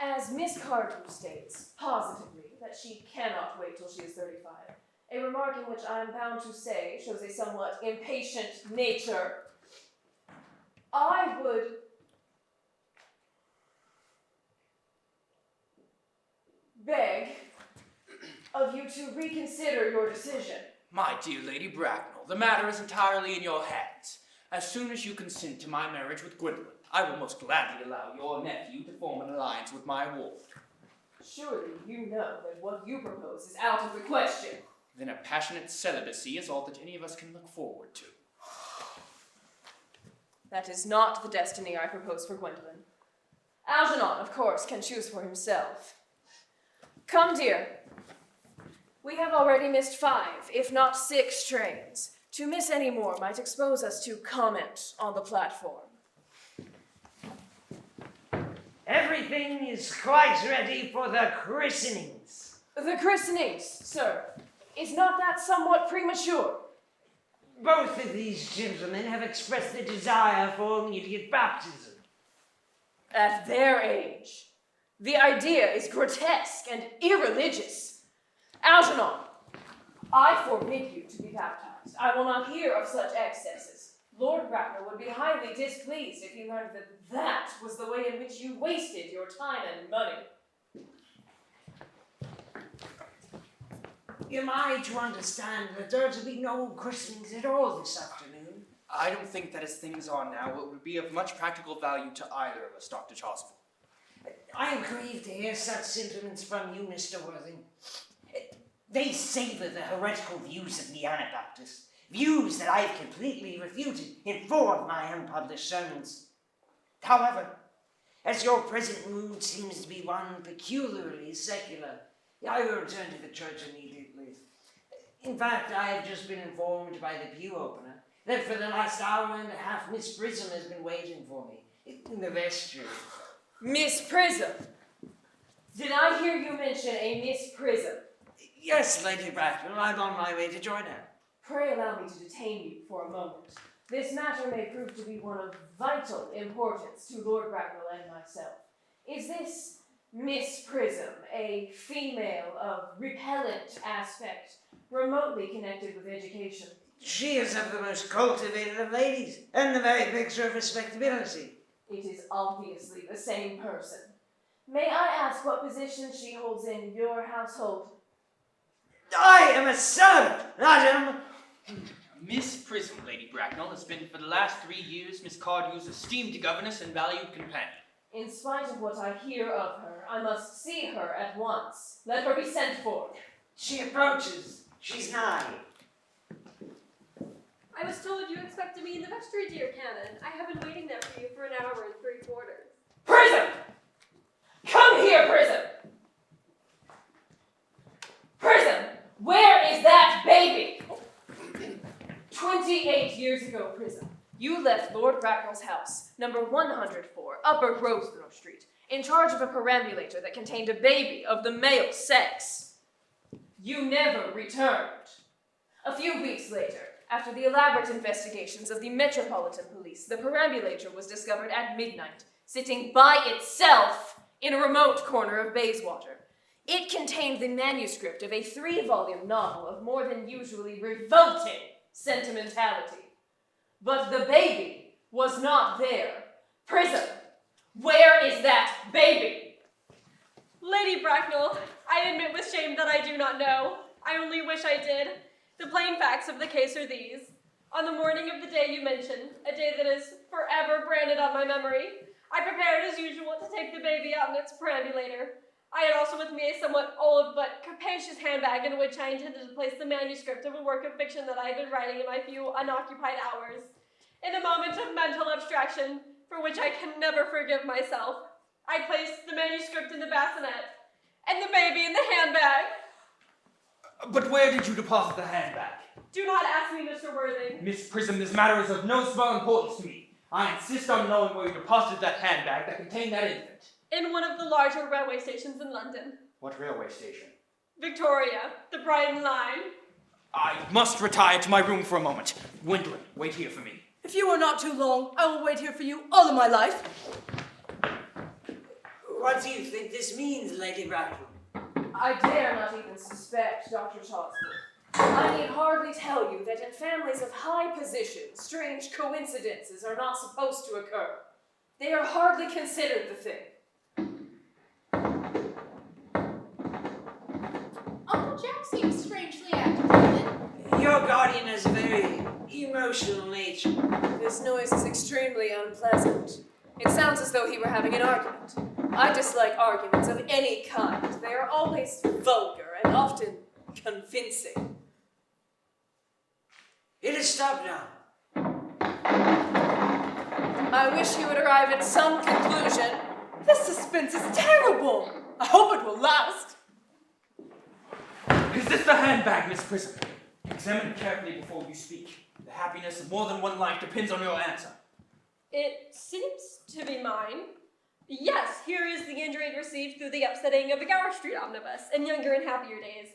S4: as Miss Cardew states, positively, that she cannot wait till she is 35, a remark in which I am bound to say shows a somewhat impatient nature, I would beg of you to reconsider your decision.
S3: My dear Lady Bracknell, the matter is entirely in your hands. As soon as you consent to my marriage with Gwendolyn, I will most gladly allow your nephew to form an alliance with my ward.
S4: Surely you know that what you propose is out of the question.
S3: Then a passionate celibacy is all that any of us can look forward to.
S4: That is not the destiny I propose for Gwendolyn. Algernon, of course, can choose for himself. Come, dear. We have already missed 5, if not 6 trains. To miss any more might expose us to comment on the platform.
S8: Everything is quite ready for the christenings.
S4: The christenings, sir. Is not that somewhat premature?
S8: Both of these gentlemen have expressed a desire for immediate baptism.
S4: At their age. The idea is grotesque and irreligious. Algernon, I forbid you to be baptized. I will not hear of such excesses. Lord Bracknell would be highly displeased if he learned that that was the way in which you wasted your time and money.
S8: Am I to understand that there are to be no christenings at all this afternoon?
S3: I don't think that as things are now, it would be of much practical value to either of us, Dr. Choswell.
S8: I am grieved to hear such sentiments from you, Mr. Worthing. They savor the heretical views of the Anabaptists, views that I have completely refuted in 4 of my unpublished sermons. However, as your present mood seems to be one peculiarly secular, I will return to the church immediately. In fact, I have just been informed by the pew opener that for the last hour and a half Miss Prism has been waiting for me in the vestry.
S4: Miss Prism? Did I hear you mention a Miss Prism?
S8: Yes, Lady Bracknell, I'm on my way to join her.
S4: Pray allow me to detain you for a moment. This matter may prove to be one of vital importance to Lord Bracknell and myself. Is this Miss Prism a female of repellent aspect, remotely connected with education?
S8: She is of the most cultivated of ladies, and the very picture of respectability.
S4: It is obviously the same person. May I ask what position she holds in your household?
S8: I am a servant, madam.
S3: Miss Prism, Lady Bracknell, has been for the last 3 years Miss Cardew's esteemed governess and valued companion.
S4: In spite of what I hear of her, I must see her at once. Let her be sent for.
S8: She approaches. She's nigh.
S6: I was told you expected me in the vestry, dear Canon. I have been waiting there for you for 1 hour and 3/4.
S4: Prism! Come here, Prism! Prism! Where is that baby? 28 years ago, Prism, you left Lord Bracknell's house, number 104, Upper Grosvenor Street, in charge of a perambulator that contained a baby of the male sex. You never returned. A few weeks later, after the elaborate investigations of the Metropolitan Police, the perambulator was discovered at midnight, sitting by itself in a remote corner of Bayswater. It contained the manuscript of a 3-volume novel of more than usually revolting sentimentality. But the baby was not there. Prism, where is that baby?
S6: Lady Bracknell, I admit with shame that I do not know. I only wish I did. The plain facts of the case are these. On the morning of the day you mentioned, a day that is forever branded on my memory, I prepared as usual to take the baby out in its perambulator. I had also with me a somewhat old but capacious handbag in which I intended to place the manuscript of a work of fiction that I had been writing in my few unoccupied hours. In a moment of mental abstraction, for which I can never forgive myself, I placed the manuscript in the bassinet, and the baby in the handbag.
S3: But where did you deposit the handbag?
S6: Do not ask me, Mr. Worthing.
S3: Miss Prism, this matter is of no small importance to me. I insist on knowing where you deposited that handbag that contained that infant.
S6: In one of the larger railway stations in London.
S3: What railway station?
S6: Victoria, the Brighton line.
S3: I must retire to my room for a moment. Gwendolyn, wait here for me.
S5: If you are not too long, I will wait here for you all of my life.
S8: What do you think this means, Lady Bracknell?
S4: I dare not even suspect, Dr. Chosby. I need hardly tell you that in families of high position, strange coincidences are not supposed to occur. They are hardly considered the thing.
S7: Uncle Jack seems strangely agitated.
S8: Your guardian has a very emotional nature.
S4: This noise is extremely unpleasant. It sounds as though he were having an argument. I dislike arguments of any kind. They are always vulgar and often convincing.
S8: It has stopped now.
S4: I wish he would arrive at some conclusion.
S5: This suspense is terrible. I hope it will last.
S3: Is this the handbag, Miss Prism? Examine it carefully before you speak. The happiness of more than one life depends on your answer.
S6: It seems to be mine. Yes, here is the injury it received through the upsetting of a Gower Street omnibus in younger and happier days.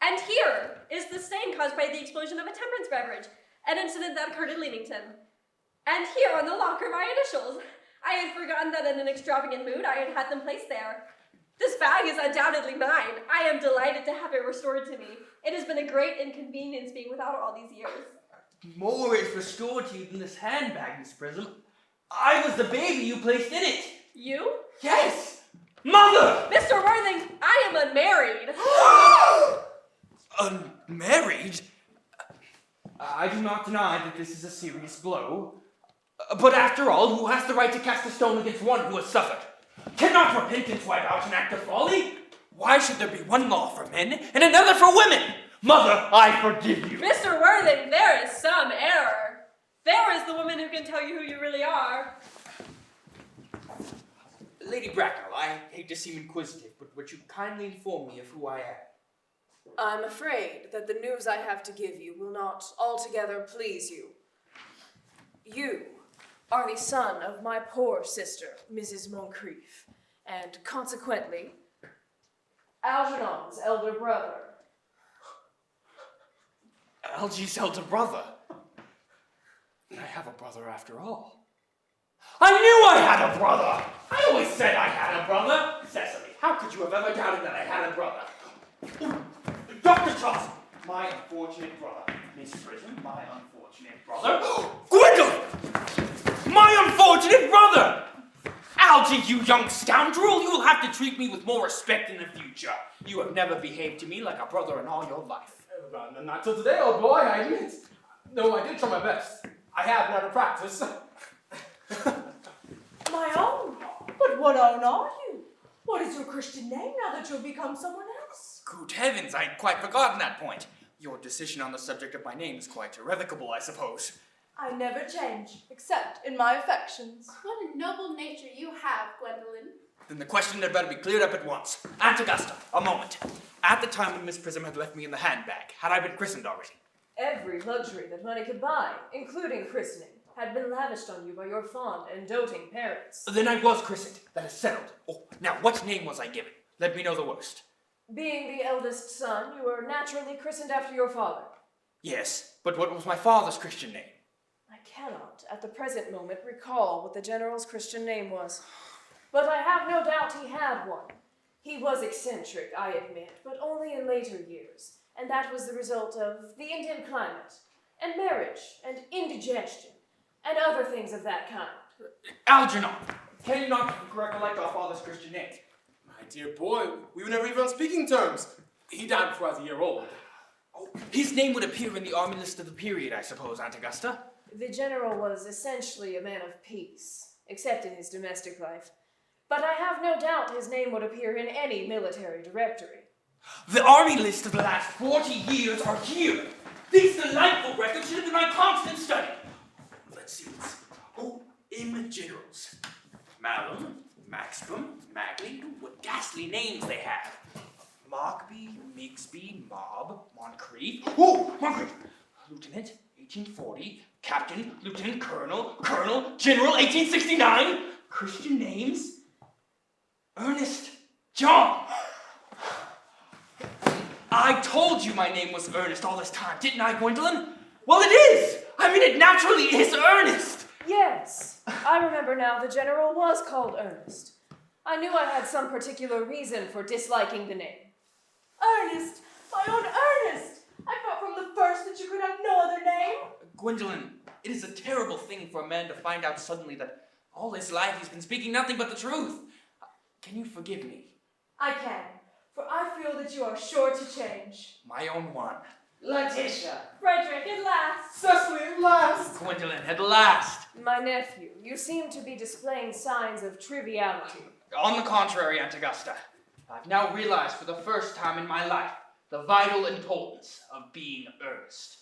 S6: And here is the stain caused by the explosion of a temperance beverage, an incident that occurred in Leamington. And here on the locker my initials. I had forgotten that in an extravagant mood I had had them placed there. This bag is undoubtedly mine. I am delighted to have it restored to me. It has been a great inconvenience being without it all these years.
S3: More is restored to you than this handbag, Miss Prism. I was the baby you placed in it.
S6: You?
S3: Yes! Mother!
S6: Mr. Worthing, I am unmarried.
S3: Unmarried? I do not deny that this is a serious blow. But after all, who has the right to cast a stone against one who has suffered? Cannot repentance wipe out an act of folly? Why should there be one law for men and another for women? Mother, I forgive you.
S6: Mr. Worthing, there is some error. There is the woman who can tell you who you really are.
S3: Lady Bracknell, I hate to seem inquisitive, but would you kindly inform me of who I am?
S4: I'm afraid that the news I have to give you will not altogether please you. You are the son of my poor sister, Mrs. Moncrief, and consequently, Algernon's elder brother.
S3: Algy's elder brother? I have a brother after all. I knew I had a brother! I always said I had a brother! Cecily, how could you have ever doubted that I had a brother? Dr. Chaucer, my unfortunate brother. Miss Prism, my unfortunate brother. Gwendolyn! My unfortunate brother! Algy, you young scoundrel, you will have to treat me with more respect in the future. You have never behaved to me like a brother in all your life.
S1: Not till today, old boy, I admit. No, I did try my best. I have never practiced.
S5: My own? But what own are you? What is your Christian name now that you've become someone else?
S3: Good heavens, I'd quite forgotten that point. Your decision on the subject of my name is quite irrevocable, I suppose.
S5: I never change, except in my affections.
S7: What a noble nature you have, Gwendolyn.
S3: Then the question had better be cleared up at once. Aunt Augusta, a moment. At the time when Miss Prism had left me in the handbag, had I been christened already?
S4: Every luxury that money could buy, including christening, had been lavished on you by your fond and doting parents.
S3: Then I was christened. That is settled. Oh, now what name was I given? Let me know the worst.
S4: Being the eldest son, you were naturally christened after your father.
S3: Yes, but what was my father's Christian name?
S4: I cannot, at the present moment, recall what the general's Christian name was. But I have no doubt he had one. He was eccentric, I admit, but only in later years, and that was the result of the Indian climate, and marriage, and indigestion, and other things of that kind.
S3: Algernon! Can you not recollect our father's Christian name?
S1: My dear boy, we were never even on speaking terms. He died before I was a year old.
S3: Oh, his name would appear in the army list of the period, I suppose, Aunt Augusta?
S4: The general was essentially a man of peace, except in his domestic life. But I have no doubt his name would appear in any military directory.
S3: The army list of the last 40 years are here. These delightful records should have been my constant study. Let's see. M generals. Malum, Maxim, Magley. What ghastly names they have. Markby, Migsby, Mob, Moncrief. Oh, Moncrief! Lieutenant, 1840. Captain, Lieutenant Colonel, Colonel, General, 1869. Christian names? Earnest, John. I told you my name was Earnest all this time, didn't I, Gwendolyn? Well, it is! I mean, it naturally is Earnest!
S4: Yes, I remember now the general was called Earnest. I knew I had some particular reason for disliking the name.
S5: Ernest! My own Ernest! I thought from the first that you could have no other name.
S3: Gwendolyn, it is a terrible thing for a man to find out suddenly that all his life he's been speaking nothing but the truth. Can you forgive me?
S5: I can, for I feel that you are sure to change.
S3: My own one.
S8: Letitia.
S6: Frederick, at last.
S1: Cecily, at last!
S3: Gwendolyn, at last.
S4: My nephew, you seem to be displaying signs of triviality.
S3: On the contrary, Aunt Augusta, I've now realized for the first time in my life the vital importance of being earnest.